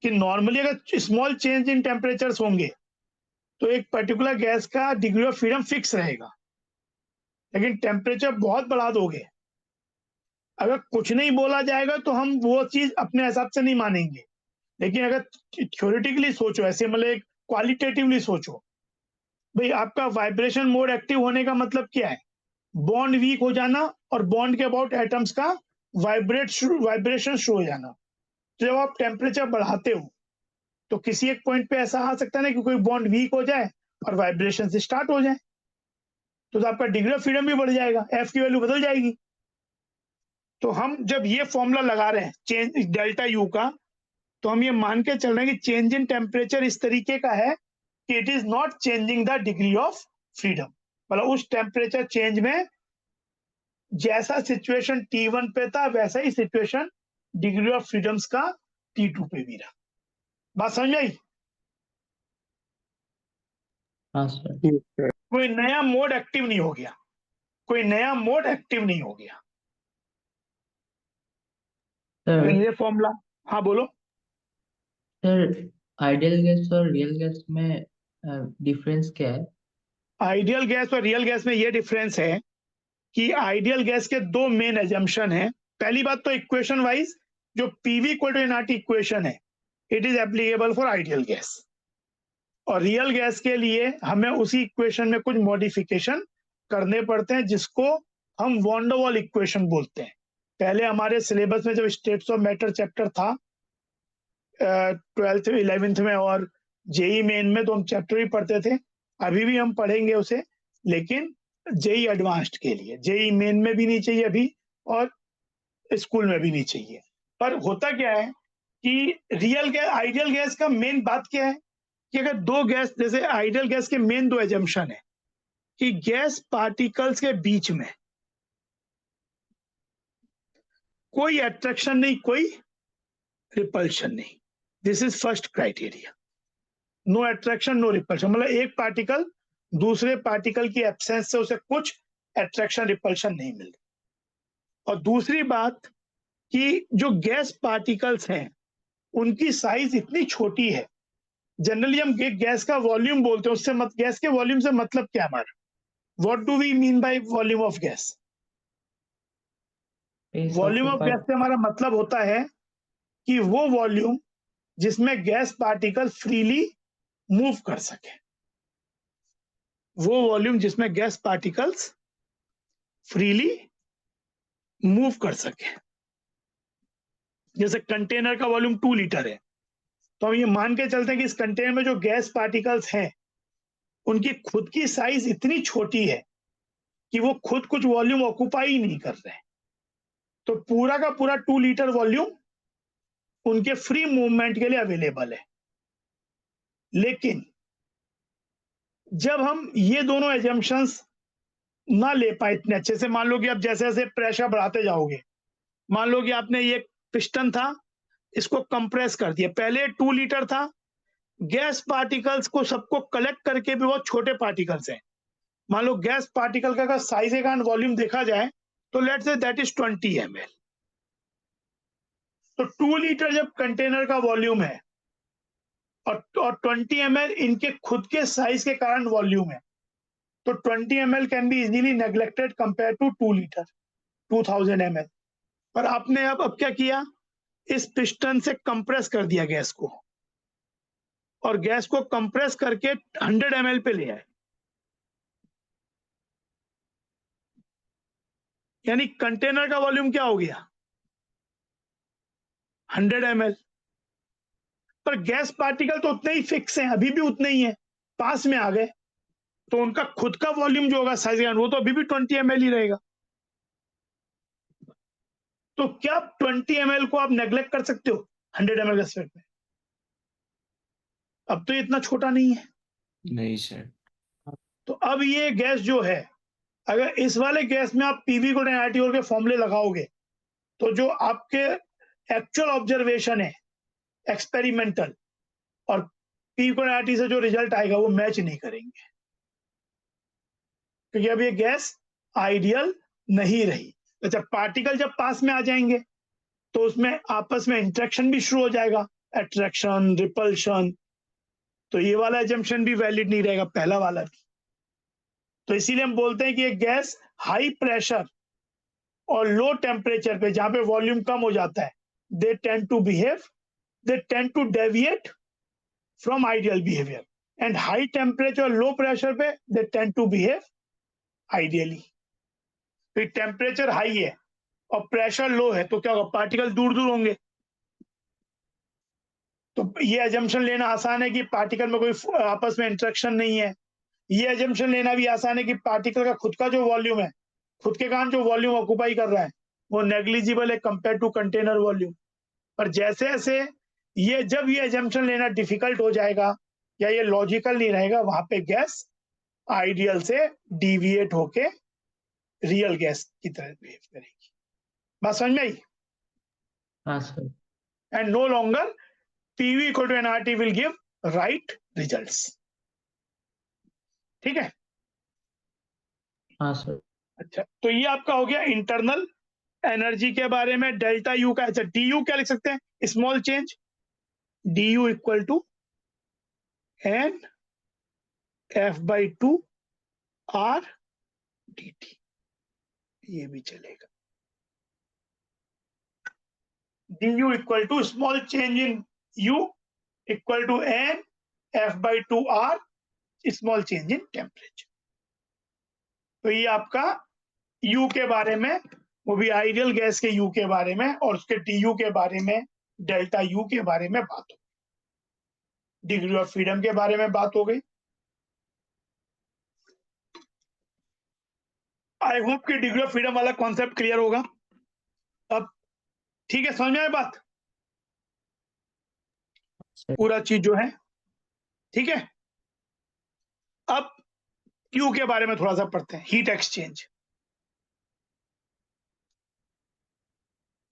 कि नॉर्मली अगर स्मॉल चेंज इन टेम्परेचर होंगे तो एक पर्टिकुलर गैस का डिग्री ऑफ फ्रीडम फिक्स रहेगा, लेकिन टेम्परेचर बहुत बढ़ा दोगे, अगर कुछ नहीं बोला जाएगा तो हम वो चीज अपने हिसाब से नहीं मानेंगे। लेकिन अगर थ्योरेटिकली सोचो, ऐसे मतलब क्वालिटेटिवली सोचो, भाई आपका वाइब्रेशन मोड एक्टिव होने का मतलब क्या है, बॉन्ड वीक हो जाना और बॉन्ड के अबाउट एटम्स का वाइब्रेशन शुरू हो जाना। तो जब आप टेम्परेचर बढ़ाते हो तो किसी एक पॉइंट पे ऐसा आ सकता है ना कि कोई बॉन्ड वीक हो जाए और वाइब्रेशन से स्टार्ट हो जाए, तो आपका डिग्री ऑफ फ्रीडम भी बढ़ जाएगा, एफ की वैल्यू बदल जाएगी। तो हम जब ये फॉर्मूला लगा रहे हैं चेंज डेल्टा यू का, तो हम ये मान के चल रहे हैं कि चेंज इन टेम्परेचर इस तरीके का है कि it is not changing the degree of freedom. मतलब उस टेम्परेचर चेंज में जैसा सिचुएशन T1 पे था वैसा ही सिचुएशन डिग्री ऑफ फ्रीडम्स का T2 पे भी रहा। बात समझ आई? हाँ सर। कोई नया मोड एक्टिव नहीं हो गया, कोई नया मोड एक्टिव नहीं हो गया। सर ये फॉर्मूला, हाँ बोलो। सर आइडियल गैस और रियल गैस में डिफरेंस क्या है? आइडियल गैस और रियल गैस में ये डिफरेंस है कि आइडियल गैस के दो मेन एजम्पशन है। पहली बात तो इक्वेशन वाइज जो PV equal to NRT equation है, it is applicable for ideal gas. और रियल गैस के लिए हमें उसी इक्वेशन में कुछ मॉडिफिकेशन करने पड़ते हैं, जिसको हम वॉन डर वाल इक्वेशन बोलते हैं। पहले हमारे सिलेबस में जब स्टेट्स ऑफ मैटर चैप्टर था 12th 11th में और जेई मेन में, तो हम चैप्टर ही पढ़ते थे। अभी भी हम पढ़ेंगे उसे, लेकिन जेई एडवांस्ड के लिए। जेई मेन में भी नहीं चाहिए अभी, और स्कूल में भी नहीं चाहिए। पर होता क्या है कि रियल गैस आइडियल गैस का मेन बात क्या है कि अगर दो गैस, जैसे आइडियल गैस के मेन दो एजम्पशन है कि गैस पार्टिकल्स के बीच में कोई अट्रैक्शन नहीं, कोई रिपल्शन नहीं। This is first criteria, no attraction no repulsion. मतलब एक पार्टिकल दूसरे पार्टिकल की एब्सेंस से उसे कुछ अट्रैक्शन रिपल्शन नहीं मिल रही। और दूसरी बात कि जो गैस पार्टिकल्स हैं उनकी साइज इतनी छोटी है। जनरली हम गैस का वॉल्यूम बोलते हैं, उससे गैस के वॉल्यूम से मतलब क्या हमारा, what do we mean by volume of gas? Volume of gas से हमारा मतलब होता है कि वो वॉल्यूम जिसमें गैस पार्टिकल फ्रीली मूव कर सके, वो वॉल्यूम जिसमें गैस पार्टिकल्स फ्रीली मूव कर सके। जैसे कंटेनर का वॉल्यूम 2 लीटर है, तो हम ये मान के चलते हैं कि इस कंटेनर में जो गैस पार्टिकल्स हैं उनकी खुद की साइज इतनी छोटी है कि वो खुद कुछ वॉल्यूम ऑक्युपाई ही नहीं कर रहे हैं। तो पूरा का पूरा 2 लीटर वॉल्यूम उनके फ्री मूवमेंट के लिए अवेलेबल है। लेकिन जब हम ये दोनों एजम्पशंस ना ले पाए इतने अच्छे से, मान लो कि आप जैसे जैसे प्रेशर बढ़ाते जाओगे, मान लो कि आपने ये पिस्टन था, इसको कंप्रेस कर दिया। पहले 2 लीटर था, गैस पार्टिकल्स को सबको कलेक्ट करके भी बहुत छोटे पार्टिकल्स हैं। मान लो गैस पार्टिकल का अगर साइज का वॉल्यूम देखा जाए तो let's say that is 20 ml। तो 2 लीटर जब कंटेनर का वॉल्यूम है और 20 ml इनके खुद के साइज के कारण वॉल्यूम है, तो 20 ml can be easily neglected compare to 2 litre 2000 ml। पर आपने अब क्या किया, इस पिस्टन से कंप्रेस कर दिया गैस को, और गैस को कंप्रेस करके 100 ml पे ले आए। यानी कंटेनर का वॉल्यूम क्या हो गया, 100 ml। पर गैस पार्टिकल तो उतने ही फिक्स हैं, अभी भी उतने ही हैं, पास में आ गए, तो उनका खुद का वॉल्यूम जो होगा साइज का, वो तो अभी भी 20 ml ही रहेगा। तो क्या 20 ml को आप नेग्लेक्ट कर सकते हो 100 ml गैस में? अब तो ये इतना छोटा नहीं है। नहीं सर। तो अब ये गैस जो है, अगर इस वाले गैस में आप पीवी को एनआरटी के फॉर्मूले लगाओगे, तो जो आपके एक्चुअल ऑब्जर्वेशन है एक्सपेरिमेंटल और पी को एनआरटी से जो रिजल्ट आएगा वो मैच नहीं करेंगे, क्योंकि अब ये गैस आइडियल नहीं रही। अच्छा, पार्टिकल जब पास में आ जाएंगे तो उसमें आपस में इंटरेक्शन भी शुरू हो जाएगा, अट्रैक्शन रिपल्शन। तो ये वाला एजम्पशन भी वैलिड नहीं रहेगा, पहला वाला भी। तो इसीलिए हम बोलते हैं कि ये गैस हाई प्रेशर और लो टेम्परेचर पे, जहां पे वॉल्यूम कम हो जाता है, they tend to deviate from ideal behaviour, and high temperature और लो प्रेशर पे they tend to behave ideally. तो टेम्परेचर हाई है और प्रेशर लो है, तो क्या होगा, पार्टिकल दूर दूर होंगे। तो ये एजम्पशन लेना आसान है कि पार्टिकल में कोई आपस में इंटरेक्शन नहीं है। ये एजम्पशन लेना भी आसान है कि पार्टिकल का खुद का जो वॉल्यूम है, खुद के कारण जो वॉल्यूम ऑक्युपाई कर रहा है, वो नेग्लिजिबल है कंपेयर टू कंटेनर वॉल्यूम। पर जैसे जैसे जब ये एजम्पशन लेना डिफिकल्ट हो जाएगा या ये लॉजिकल नहीं रहेगा, वहां पे गैस आइडियल से डिविएट होके रियल गैस की तरह बिहेव करेगी। बात समझ में आई? हाँ sir. And no longer PV equal to nRT will give right results. ठीक है? हाँ सर। अच्छा, तो ये आपका हो गया इंटरनल एनर्जी के बारे में डेल्टा यू का, अच्छा डी यू क्या लिख सकते हैं, small change, D U equal to N F by two R D T, ये भी चलेगा। D U equal to small change in U equal to N F by two R small change in temperature. तो ये आपका यू के बारे में, वो भी आइडियल गैस के यू के बारे में, और उसके डी यू के बारे में, डेल्टा यू के बारे में बात हो गई। डिग्री ऑफ फ्रीडम के बारे में बात हो गई। आई होप कि डिग्री ऑफ फ्रीडम वाला कॉन्सेप्ट क्लियर होगा अब। ठीक है, समझ में आए बात, पूरा चीज जो है, ठीक है। अब क्यू के बारे में थोड़ा सा पढ़ते हैं, heat exchange.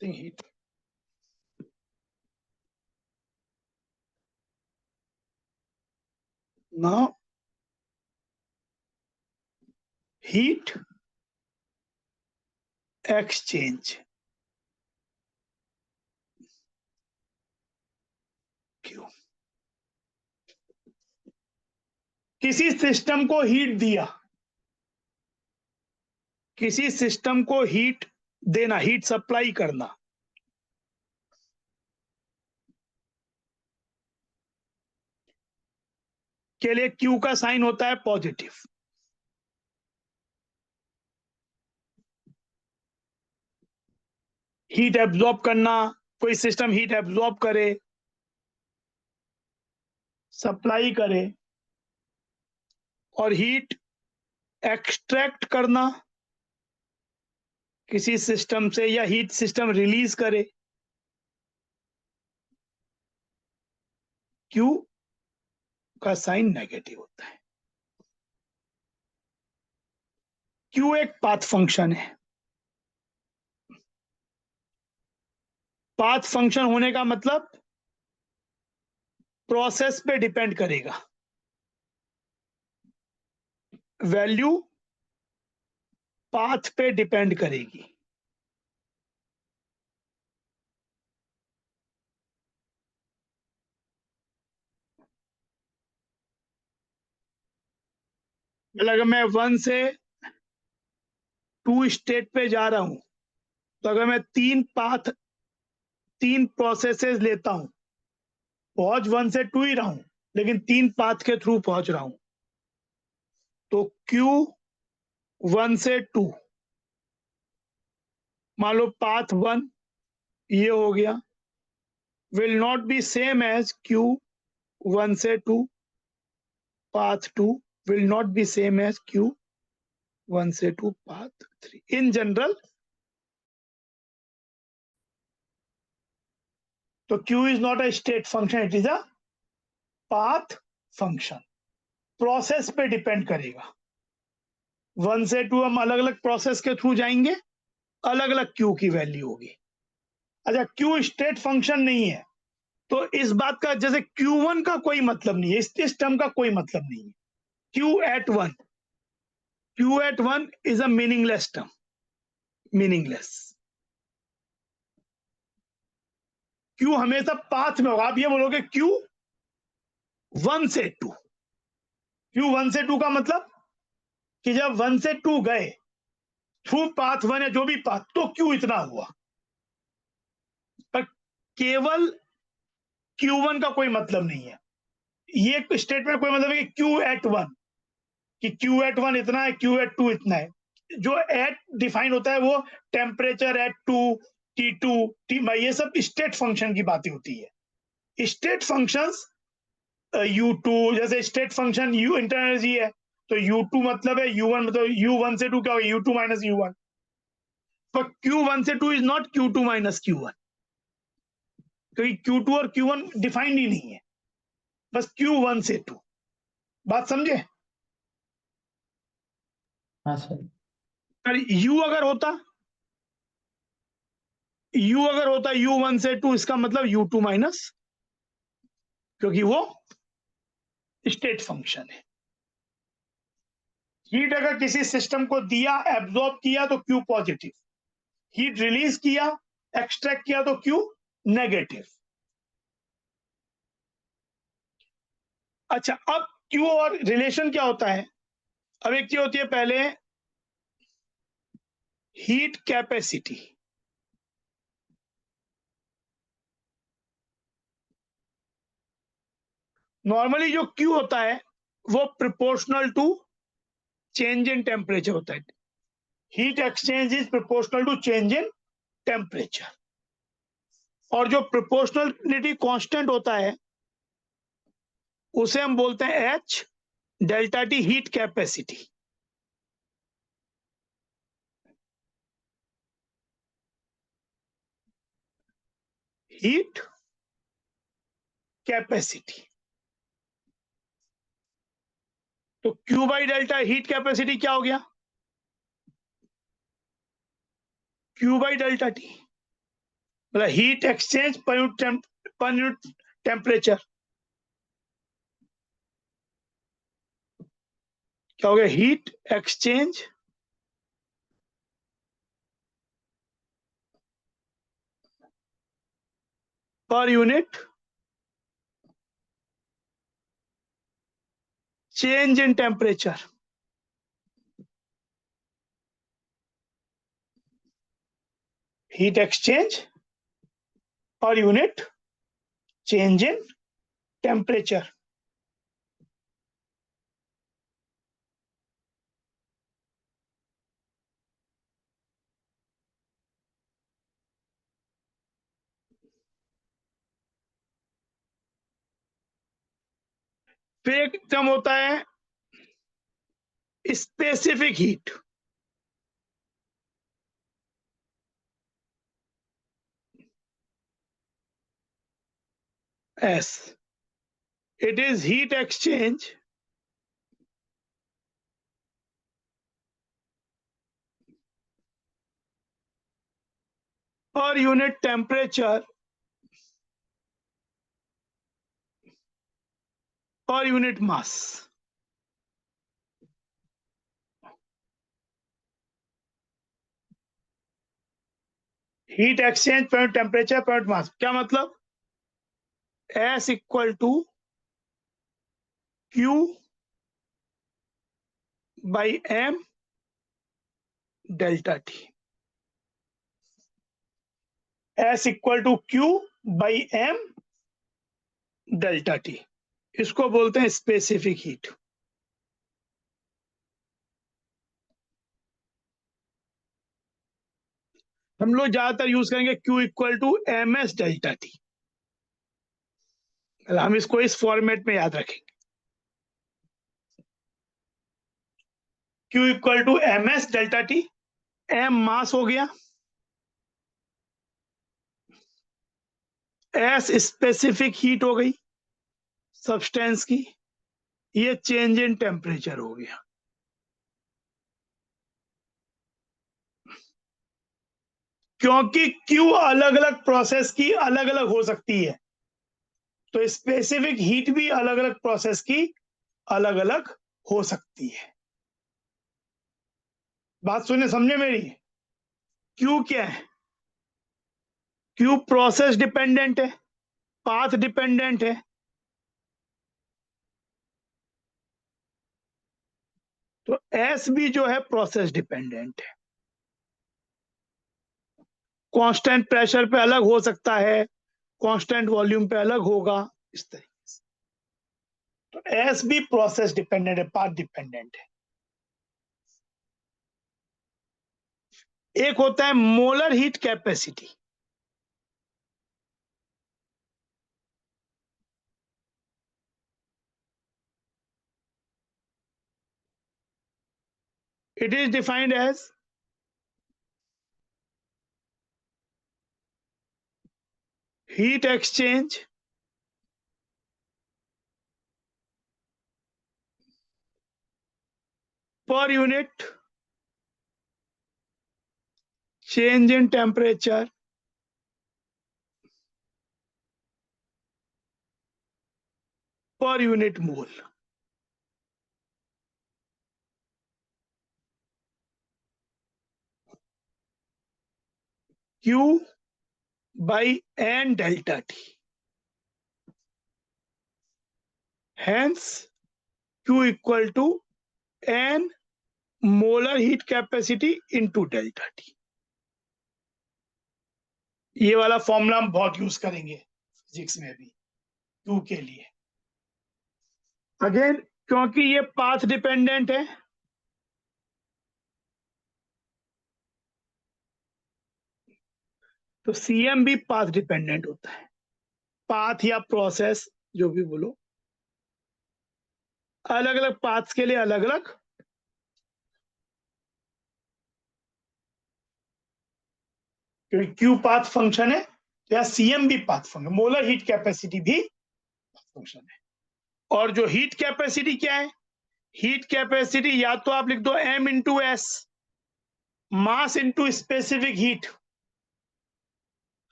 Heat now heat exchange Q. किसी सिस्टम को हीट दिया, किसी सिस्टम को हीट देना, हीट सप्लाई करना, के लिए क्यू का साइन होता है पॉजिटिव। हीट एब्जॉर्ब करना, कोई सिस्टम हीट एब्जॉर्ब करे, सप्लाई करे, और हीट एक्सट्रैक्ट करना किसी सिस्टम से, या हीट सिस्टम रिलीज करे, क्यू का साइन नेगेटिव होता है। क्यू एक पाथ फंक्शन है। पाथ फंक्शन होने का मतलब प्रोसेस पे डिपेंड करेगा, वैल्यू पाथ पे डिपेंड करेगी। अगर मैं 1 से 2 स्टेट पे जा रहा हूं, तो अगर मैं 3 प्रोसेसेस लेता हूं, पहुंच 1 से 2 ही रहा हूं, लेकिन 3 पाथ के थ्रू पहुंच रहा हूं, तो क्यू 1 से 2, मान लो पाथ 1 ये हो गया, will not be same as Q 1 से 2, path 2 will not be same as Q 1 से 2 पाथ 3। इन जनरल, तो Q is not a state function, it is a path function. Process पे डिपेंड करेगा। 1 से 2 हम अलग अलग प्रोसेस के थ्रू जाएंगे, अलग अलग क्यू की वैल्यू होगी। अच्छा, क्यू स्टेट फंक्शन नहीं है, तो इस बात का, जैसे Q1 का कोई मतलब नहीं है, इस टर्म का कोई मतलब नहीं है। Q at 1 is a meaningless term, meaningless. Q हमेशा पाथ में होगा। आप ये बोलोगे Q 1 से 2, Q 1 से 2 का मतलब कि जब 1 से 2 गए थ्रू पाथ 1 या जो भी पाथ, तो Q इतना हुआ। पर केवल Q1 का कोई मतलब नहीं है, ये स्टेटमेंट कोई मतलब है कि Q at 1, कि Q at 1 इतना है, Q at 2 इतना है। जो एट डिफाइन होता है वो टेम्परेचर एट 2, T2, ये सब स्टेट फंक्शन की बातें होती है। स्टेट फंक्शंस U2, जैसे state function U internal energy है, तो U2 मतलब है U1, मतलब U1 से 2 क्या होगा, U2 माइनस U1। पर Q1 से 2 is not Q2 minus Q1, क्योंकि Q2 और Q1 डिफाइंड ही नहीं है, बस Q1 से 2। बात समझे? हाँ सर। पर U अगर होता U1 से 2, इसका मतलब U2 माइनस, क्योंकि वो स्टेट फंक्शन है। हीट अगर किसी सिस्टम को दिया, एब्जॉर्ब किया, तो Q पॉजिटिव। हीट रिलीज किया, एक्सट्रैक्ट किया तो क्यू नेगेटिव। अच्छा, अब क्यू और रिलेशन क्या होता है? अब एक चीज होती है पहले हीट कैपेसिटी। नॉर्मली जो क्यू होता है वो proportional to change in temperature होता है। Heat exchange is proportional to change in temperature. और जो प्रोपोर्शनलिटी कांस्टेंट होता है उसे हम बोलते हैं H delta T, heat capacity. Heat capacity. तो Q by delta heat capacity क्या हो गया? क्यू बाई डेल्टा टी, मतलब heat exchange per unit temperature. क्या हो गया? Heat exchange per unit change in temperature. Heat exchange per unit change in temperature. फिर एक टर्म होता है specific heat. S, it is heat exchange per unit temperature per unit mass. Heat exchange per temperature पर मास क्या मतलब? S equal to Q by M delta T. S equal to Q by M delta T, इसको बोलते हैं स्पेसिफिक हीट। हम लोग ज्यादातर यूज करेंगे Q equal to M S delta T. हम इसको इस फॉर्मेट में याद रखेंगे, Q equal to M S delta T. M mass हो गया, एस स्पेसिफिक हीट हो गई सब्सटेंस की, ये चेंज इन टेम्परेचर हो गया। क्योंकि क्यू अलग अलग प्रोसेस की अलग अलग हो सकती है, तो स्पेसिफिक हीट भी अलग अलग प्रोसेस की अलग अलग हो सकती है। बात सुने, समझे मेरी? क्यू क्या है? क्यू प्रोसेस डिपेंडेंट है, पाथ डिपेंडेंट है। तो एस भी जो है प्रोसेस डिपेंडेंट है। कांस्टेंट प्रेशर पे अलग हो सकता है, कांस्टेंट वॉल्यूम पे अलग होगा, इस तरीके से। तो एस भी प्रोसेस डिपेंडेंट है, पाथ डिपेंडेंट है। एक होता है molar heat capacity. It is defined as heat exchange per unit change in temperature per unit mole। Q by N delta T. Hence, Q equal to N molar heat capacity into delta T. ये वाला फॉर्मूला हम बहुत यूज करेंगे फिजिक्स में भी Q के लिए। अगेन क्योंकि ये पाथ डिपेंडेंट है, तो CM भी पाथ डिपेंडेंट होता है। पाथ या प्रोसेस जो भी बोलो, अलग अलग पाथ्स के लिए अलग अलग क्योंकि Q पाथ फंक्शन है, तो या CM भी path function, molar heat capacity भी फंक्शन है। और जो हीट कैपेसिटी क्या है, हीट कैपेसिटी या तो आप लिख दो M into S, mass into specific heat.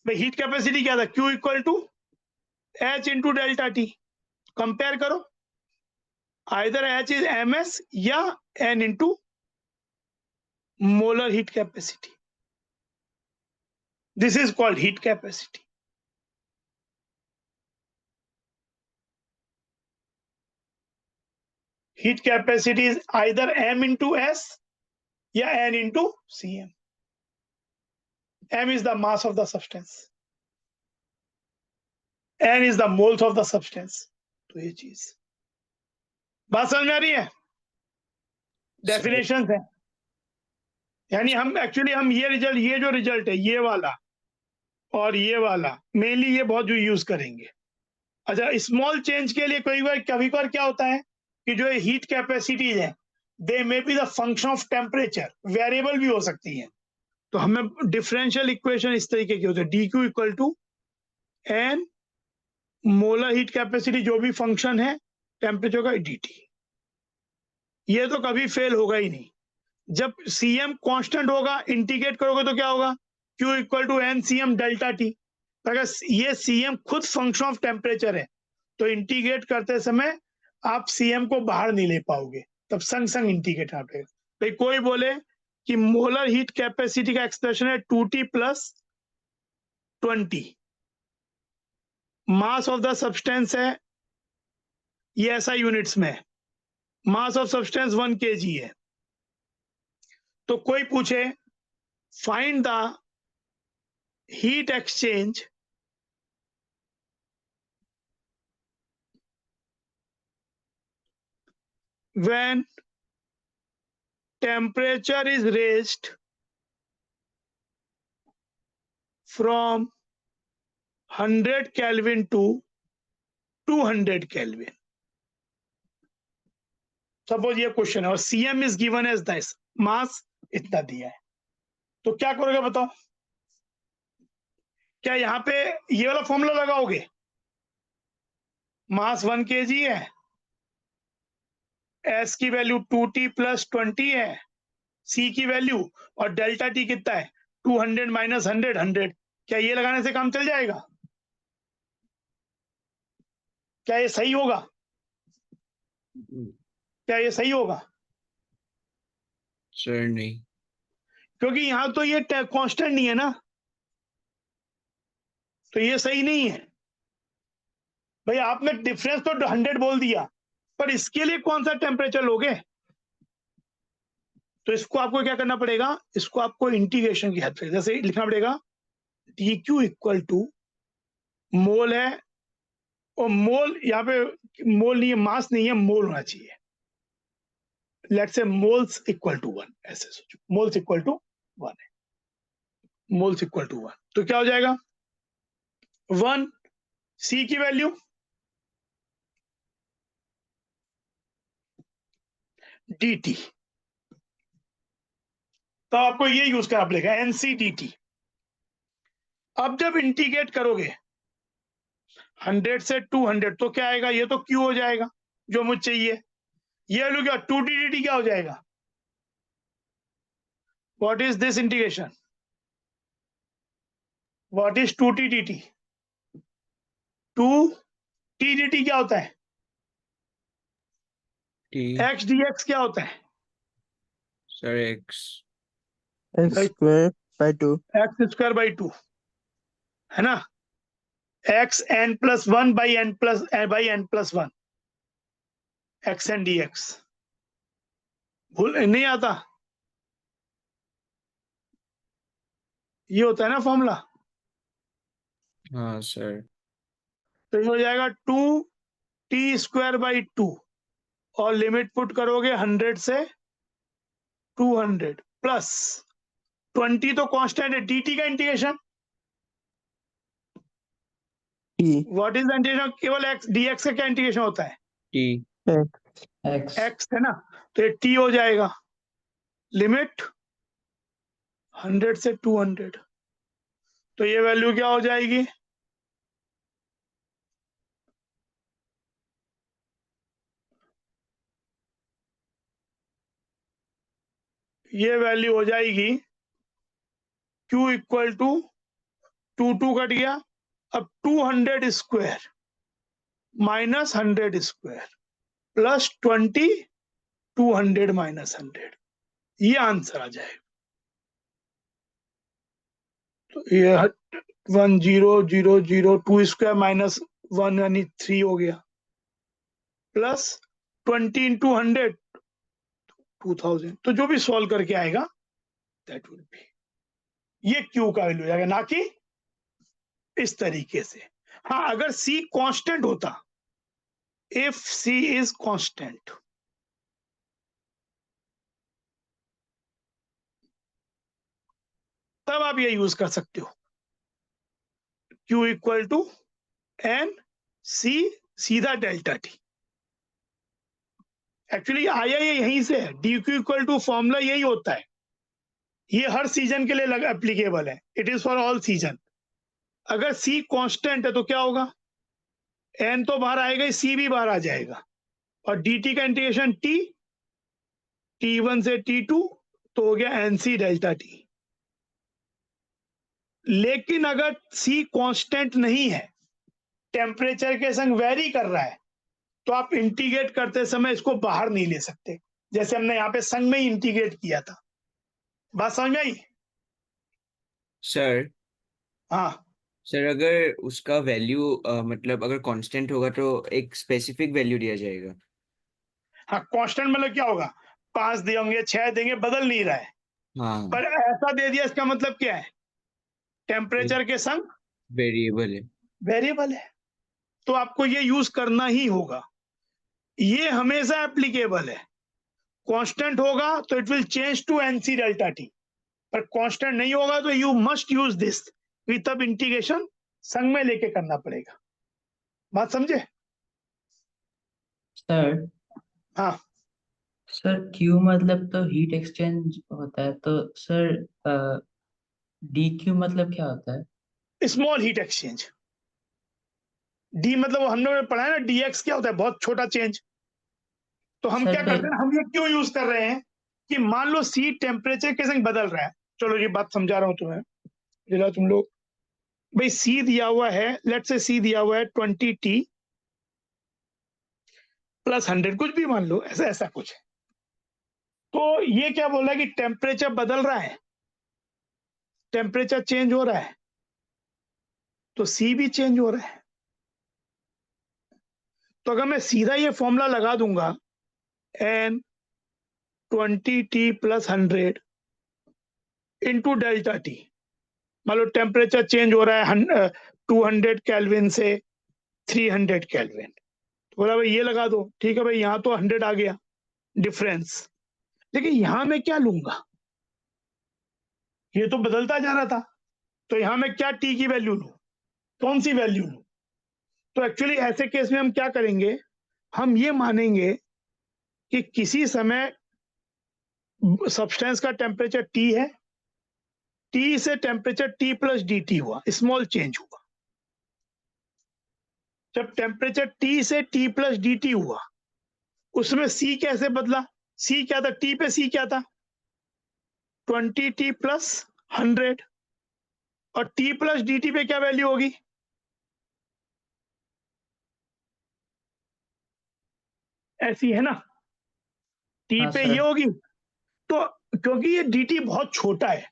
भाई हीट कैपेसिटी क्या था, Q equal to H into delta T. Compare करो, आइदर H इज MS या N into molar heat capacity. This is called heat capacity. Heat capacity is either M into S या N into CM। M is the mass of the substance, N is the moles of the substance। तो ये चीज बात समझ में आ रही है? डेफिनेशन है, यानी हम एक्चुअली हम ये रिजल्ट, ये जो रिजल्ट है ये वाला और ये वाला मेनली ये बहुत जो यूज करेंगे। अच्छा, स्मॉल चेंज के लिए कभी बार क्या होता है कि जो हीट कैपेसिटीज है they may be the function of temperature, variable भी हो सकती है। तो हमें डिफरेंशियल इक्वेशन इस तरीके की होती है, D Q equal to N molar heat capacity जो भी फंक्शन है टेम्परेचर का डी टी। ये तो कभी फेल होगा ही नहीं। जब CM कांस्टेंट होगा, इंटीग्रेट करोगे तो क्या होगा, Q equal to N CM delta T. अगर ये CM खुद फंक्शन ऑफ टेम्परेचर है तो इंटीग्रेट करते समय आप CM को बाहर नहीं ले पाओगे, तब संग संग इंटीग्रेट करना पड़ेगा। भाई कोई बोले कि मोलर हीट कैपेसिटी का एक्सप्रेशन है 2T plus 20, mass of the substance है ये ऐसा यूनिट्स में, मास ऑफ सब्सटेंस 1 kg है। तो कोई पूछे find the heat exchange when temperature is raised from 100 Kelvin to 200 Kelvin। Suppose ये क्वेश्चन है और CM is given as this, मास इतना दिया है, तो क्या करोगे बताओ? क्या यहाँ पे ये वाला फॉर्मूला लगाओगे, मास 1 kg है, S की वैल्यू 2T प्लस 20 है, C की वैल्यू और डेल्टा T कितना है 200 माइनस 100 100, क्या ये लगाने से काम चल जाएगा? क्या ये सही होगा? क्या ये सही होगा? सर नहीं, क्योंकि यहां तो ये कांस्टेंट नहीं है ना, तो ये सही नहीं है। भाई आपने डिफरेंस तो 100 बोल दिया, पर इसके लिए कौन सा टेम्परेचर लोगे? तो इसको आपको क्या करना पड़ेगा, इसको आपको इंटीग्रेशन की हेल्प से जैसे लिखना पड़ेगा डी क्यू इक्वल टू मोल है, और मोल यहाँ पे मोल नहीं है, मास नहीं है, मोल होना चाहिए। Let's say moles equal to 1, ऐसे सोचो, मोल्स इक्वल टू 1 है, मोल्स इक्वल टू 1, तो क्या हो जाएगा 1, C की वैल्यू dt, तो आपको ये यूज करना पड़ेगा NCDT। अब जब इंटीग्रेट करोगे 100 से 200 तो क्या आएगा, ये तो Q हो जाएगा जो मुझे चाहिए। ये वैल्यू क्या 2TDT क्या हो जाएगा, what is this integration, what is 2TDT, 2TDT क्या होता है, T x dx क्या होता है, sir x x square by 2. X square by 2 है ना, X N plus 1 by N plus 1 X N D X. भूल नहीं आता, ये होता है ना फॉर्मूला। हाँ सर। तो ये हो जाएगा 2t स्क्वायर बाई 2 और लिमिट पुट करोगे 100 से 200 प्लस 20 तो कांस्टेंट है, dt का integration T what is the integration, केवल x dx का क्या इंटीग्रेशन होता है, टी। x x है ना, तो ये t हो जाएगा, लिमिट 100 से 200, तो ये वैल्यू क्या हो जाएगी, ये वैल्यू हो जाएगी q इक्वल टू 2 कट गया, अब 200 square minus 100 square plus 20 200 minus 100, ये आंसर आ जाएगा। तो ये 1002 स्क्वायर माइनस 1 यानी 3 हो गया, प्लस 20 इंटू 100 2000, तो जो भी सॉल्व करके आएगा दैट विल बी, ये क्यू का वैल्यू जाएगा, ना कि इस तरीके से। हाँ, अगर सी कांस्टेंट होता, इफ सी इज कांस्टेंट, तब आप ये यूज कर सकते हो, Q equal to N C सीधा डेल्टा टी। एक्चुअली आया ये यहीं से है, D Q equal to formula यही होता है, ये हर सीजन के लिए एप्लीकेबल है, it is for all season. अगर सी कांस्टेंट है तो क्या होगा, एन तो बाहर आएगा ही, सी भी बाहर आ जाएगा, और डी टी का इंटीग्रेशन T1 से T2 तो हो गया एन सी डेल्टा टी। लेकिन अगर सी कांस्टेंट नहीं है, टेम्परेचर के संग वेरी कर रहा है, तो आप इंटीग्रेट करते समय इसको बाहर नहीं ले सकते, जैसे हमने यहाँ पे संग में ही इंटीग्रेट किया था। बात समझ में आई? सर हाँ सर अगर उसका वैल्यू मतलब अगर कांस्टेंट होगा तो एक स्पेसिफिक वैल्यू दिया जाएगा। हाँ, कांस्टेंट मतलब क्या होगा, 5 देंगे 6 देंगे, बदल नहीं रहा है, हाँ पर ऐसा दे दिया, इसका मतलब क्या है, टेम्परेचर के संग वेरिएबल है। वेरिएबल है, तो आपको ये यूज करना ही होगा, ये हमेशा एप्लीकेबल है। कांस्टेंट होगा तो it will change to NC delta T, पर कांस्टेंट नहीं होगा तो यू मस्ट यूज दिस, तब इंटीग्रेशन संग में लेके करना पड़ेगा। बात समझे? सर हाँ, सर Q मतलब तो हीट एक्सचेंज होता है, तो सर DQ मतलब क्या होता है? Small heat exchange. डी मतलब हम लोगों ने पढ़ा है ना, डीएक्स क्या होता है, बहुत छोटा चेंज। तो हम सर क्या करते हैं, हम ये क्यों यूज कर रहे हैं कि मान लो सी टेम्परेचर के संग बदल रहा है, चलो ये बात समझा रहा हूं तुम्हें, जरा तुम लोग, भाई सी दिया हुआ है, लेट से सी दिया हुआ है 20t प्लस 100, कुछ भी मान लो, ऐसा ऐसा कुछ है। तो ये क्या बोल रहा है कि टेम्परेचर बदल रहा है, टेम्परेचर चेंज हो रहा है, तो सी भी चेंज हो रहा है। तो अगर मैं सीधा ये फॉर्मूला लगा दूंगा, N 20t plus 100 into delta T, मान लो टेम्परेचर चेंज हो रहा है 200 केल्विन से 300 केल्विन, तो बोला भाई ये लगा दो, ठीक है भाई, यहाँ तो 100 आ गया डिफरेंस, लेकिन यहाँ मैं क्या लूंगा, ये तो बदलता जा रहा था, तो यहाँ मैं क्या टी की वैल्यू लूं, कौन सी वैल्यू लूं? तो एक्चुअली ऐसे केस में हम क्या करेंगे, हम ये मानेंगे कि किसी समय सब्सटेंस का टेम्परेचर T है, T से टेम्परेचर T प्लस dt हुआ, स्मॉल चेंज हुआ। जब टेम्परेचर T से T प्लस dt हुआ, उसमें C कैसे बदला, C क्या था, T पे C क्या था 20t प्लस 100, और T प्लस dt पे क्या वैल्यू होगी, ऐसी है ना, T हाँ पे सर। ये होगी। तो क्योंकि ये dt बहुत छोटा है,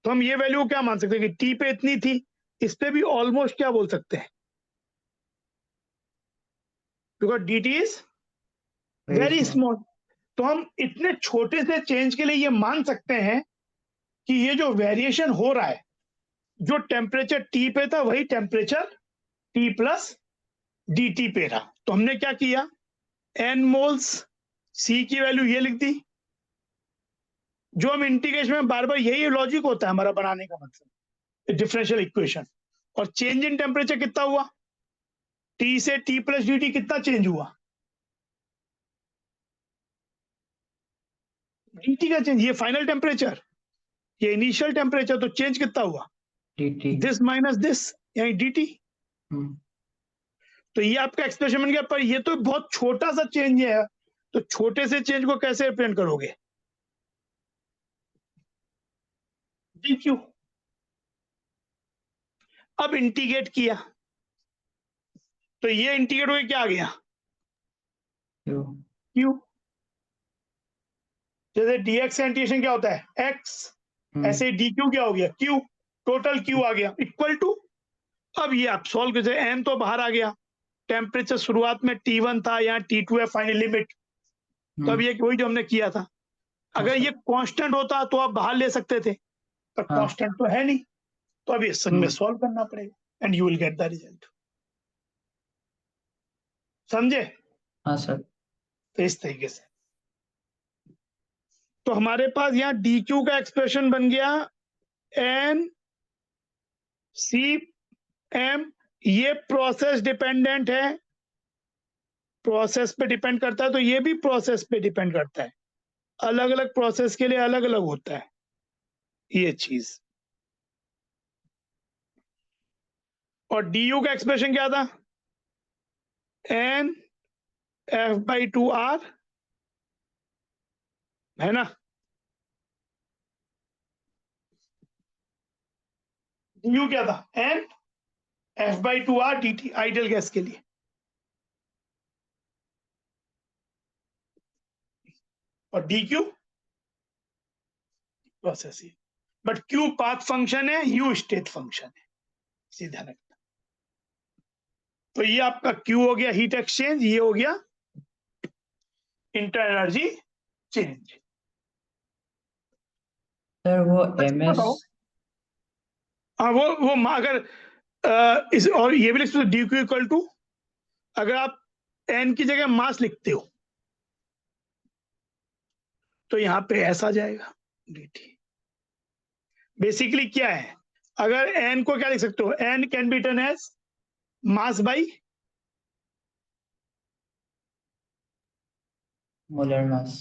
तो हम ये वैल्यू क्या मान सकते हैं कि टी पे इतनी थी, इस पे भी ऑलमोस्ट क्या बोल सकते हैं, because D T is very small. तो हम इतने छोटे से चेंज के लिए ये मान सकते हैं कि ये जो वेरिएशन हो रहा है, जो टेम्परेचर टी पे था वही temperature T plus D T पे रहा। तो हमने क्या किया, एन मोल्स सी की वैल्यू ये लिख दी। जो हम इंटीग्रेशन में बार बार, यही लॉजिक होता है हमारा बनाने का मतलब, डिफरेंशियल इक्वेशन। और चेंज इन टेम्परेचर कितना हुआ, टी से टी प्लस डी टी कितना चेंज हुआ, डी टी का चेंज, ये फाइनल टेम्परेचर, ये इनिशियल टेम्परेचर, तो चेंज कितना हुआ, dt दिस माइनस दिस, यानी डी टी। हम्म, तो ये आपका एक्सप्रेशन बन गया, पर ये तो बहुत छोटा सा चेंज है, तो छोटे से चेंज को कैसे रिप्रेजेंट करोगे, डी क्यू। अब इंटीग्रेट किया तो ये इंटीग्रेट होके क्या आ गया, q क्यू। जैसे dx का इंटीग्रेशन क्या होता है x, ऐसे डी क्यू क्या हो गया क्यू, टोटल क्यू आ गया इक्वल टू। अब ये आप सॉल्व कर, एन तो बाहर आ गया, टेम्परेचर शुरुआत में T1 था, यहाँ T2 है फाइनल लिमिट। तो अब ये वही जो हमने किया था, अगर ये कांस्टेंट होता तो आप बाहर ले सकते थे, पर हाँ। कांस्टेंट तो है नहीं, तो अब ये सब में सॉल्व करना पड़ेगा and you will get the result. समझे? हाँ सर। तो इस तरीके से तो हमारे पास यहाँ डी क्यू का एक्सप्रेशन बन गया एन सी एम। ये प्रोसेस डिपेंडेंट है, प्रोसेस पे डिपेंड करता है, तो ये भी प्रोसेस पे डिपेंड करता है, अलग अलग प्रोसेस के लिए अलग अलग होता है ये चीज। और डी यू का एक्सप्रेशन क्या था, N F by two R, है ना। डी यू क्या था, N F by two R D T, ideal gas के लिए। और डी क्यू प्रोसेस ही, बट क्यू पाथ फंक्शन है, यू स्टेट फंक्शन है, सीधा रखना। तो ये आपका क्यू हो गया हीट एक्सचेंज, ये हो गया इंटर एनर्जी चेंज। सर वो अच्छा ms बताओ, हाँ वो अगर इस और ये भी लिख सकते डी क्यू इक्वल टू, अगर आप एन की जगह मास लिखते हो तो यहाँ पे ऐसा जाएगा डी टी। बेसिकली क्या है, अगर एन को क्या लिख सकते हो, N can be written as mass by molar mass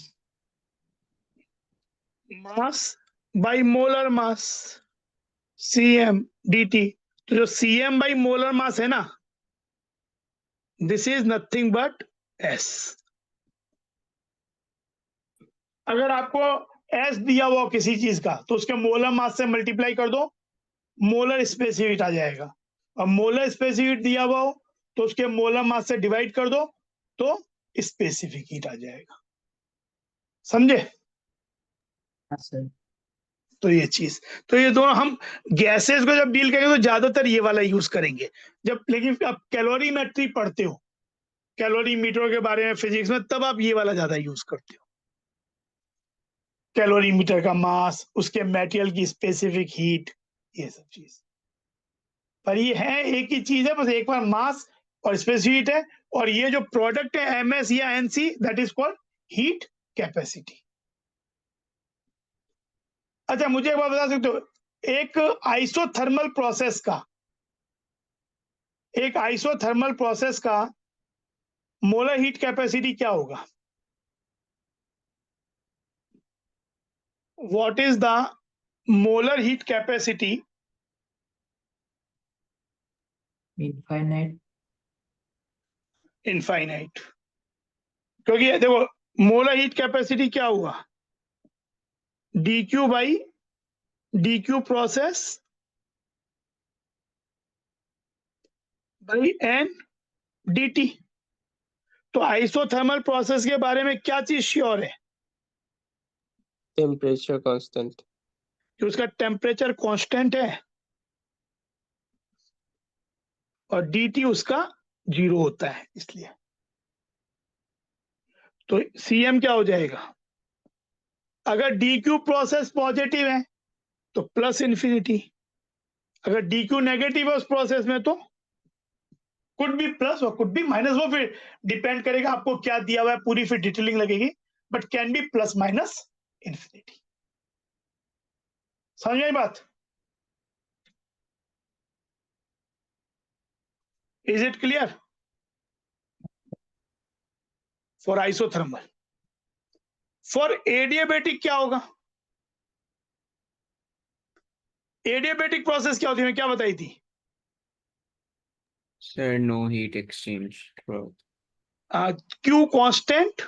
mass by molar mass, CM D T. तो जो सीएम बाई मोलर मास है ना, this is nothing but S. अगर आपको एस दिया हुआ किसी चीज का, तो उसके मोलर मास से मल्टीप्लाई कर दो, मोलर स्पेसिफिक आ जाएगा। और मोलर स्पेसिफिक दिया हुआ हो तो उसके मोलर मास से डिवाइड कर दो, तो स्पेसिफिक हीट आ जाएगा। समझे? हाँ सर। तो ये चीज, तो ये दोनों हम गैसेस को जब डील करेंगे तो ज्यादातर ये वाला यूज करेंगे जब, लेकिन आप कैलोरीमेट्री पढ़ते हो, कैलोरीमीटर के बारे में फिजिक्स में, तब आप ये वाला ज्यादा यूज करते हो, कैलोरीमीटर का मास, उसके मटेरियल की स्पेसिफिक हीट, ये सब चीज। पर ये है एक ही चीज है, बस एक बार मास और स्पेसिफिक हीट है, और ये जो प्रोडक्ट है एमएस या NC, that is called heat capacity. अच्छा मुझे एक बात बता सकते हो, एक आइसोथर्मल प्रोसेस का मोलर हीट कैपेसिटी क्या होगा? What is the molar heat capacity infinite. Infinite? क्योंकि देखो मोलर हीट कैपेसिटी क्या हुआ, D Q by D Q process by N D T. तो आइसोथर्मल प्रोसेस के बारे में क्या चीज श्योर है, टेम्परेचर कांस्टेंट। कि उसका टेम्परेचर कांस्टेंट है और dt उसका 0 होता है, इसलिए तो Cm क्या हो जाएगा, अगर dq प्रोसेस पॉजिटिव है तो प्लस इन्फिनिटी, अगर dq नेगेटिव है उस प्रोसेस में तो कुड बी प्लस और कुड बी माइनस, वो फिर डिपेंड करेगा आपको क्या दिया हुआ है, पूरी फिर डिटेलिंग लगेगी, but can be plus minus infinity. समझ आई बात? Is it clear for isothermal? For adiabatic क्या होगा? एडियाबेटिक प्रोसेस क्या होती है, मैं क्या बताई थी? Sir no heat exchange. Q constant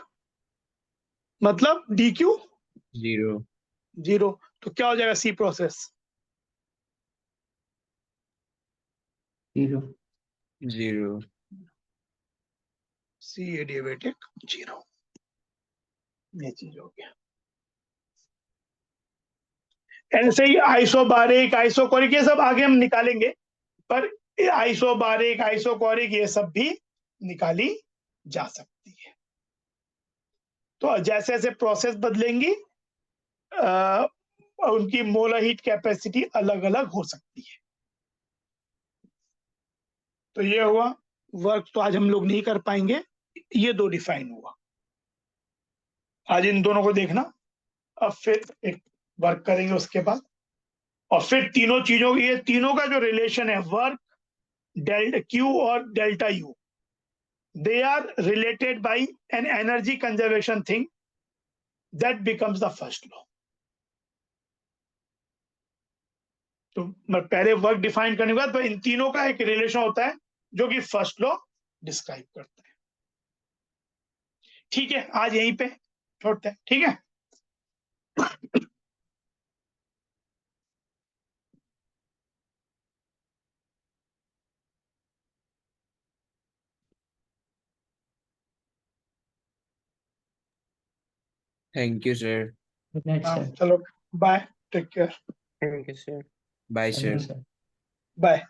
मतलब डी क्यू 0 0, तो क्या हो जाएगा सी प्रोसेस? 0। 0। सी एडियाबेटिक 0, ये चीज हो गया। ऐसे ही आइसोबारिक, आइसोकोरिक, ये सब आगे हम निकालेंगे, पर आइसोबारिक, आइसोकोरिक ये सब भी निकाली जा सकती है। तो जैसे जैसे प्रोसेस बदलेंगी उनकी मोलर हीट कैपेसिटी अलग अलग हो सकती है। तो ये हुआ वर्क, तो आज हम लोग नहीं कर पाएंगे, ये दो डिफाइन हुआ, आज इन दोनों को देखना, अब फिर एक वर्क करेंगे उसके बाद, और फिर तीनों चीजों, ये तीनों का जो रिलेशन है वर्क, डेल्टा क्यू और delta U, they are related by an energy conservation thing that becomes the first law. तो पहले वर्क डिफाइन करने के बाद तो इन तीनों का एक रिलेशन होता है जो कि फर्स्ट लॉ डिस्क्राइब करता है। ठीक है, आज यहीं पे छोड़ते हैं, ठीक है। Thank you sir. Good night हाँ, सर। चलो bye, take care, thank you sir. Bye thank you sir. Sir. Bye.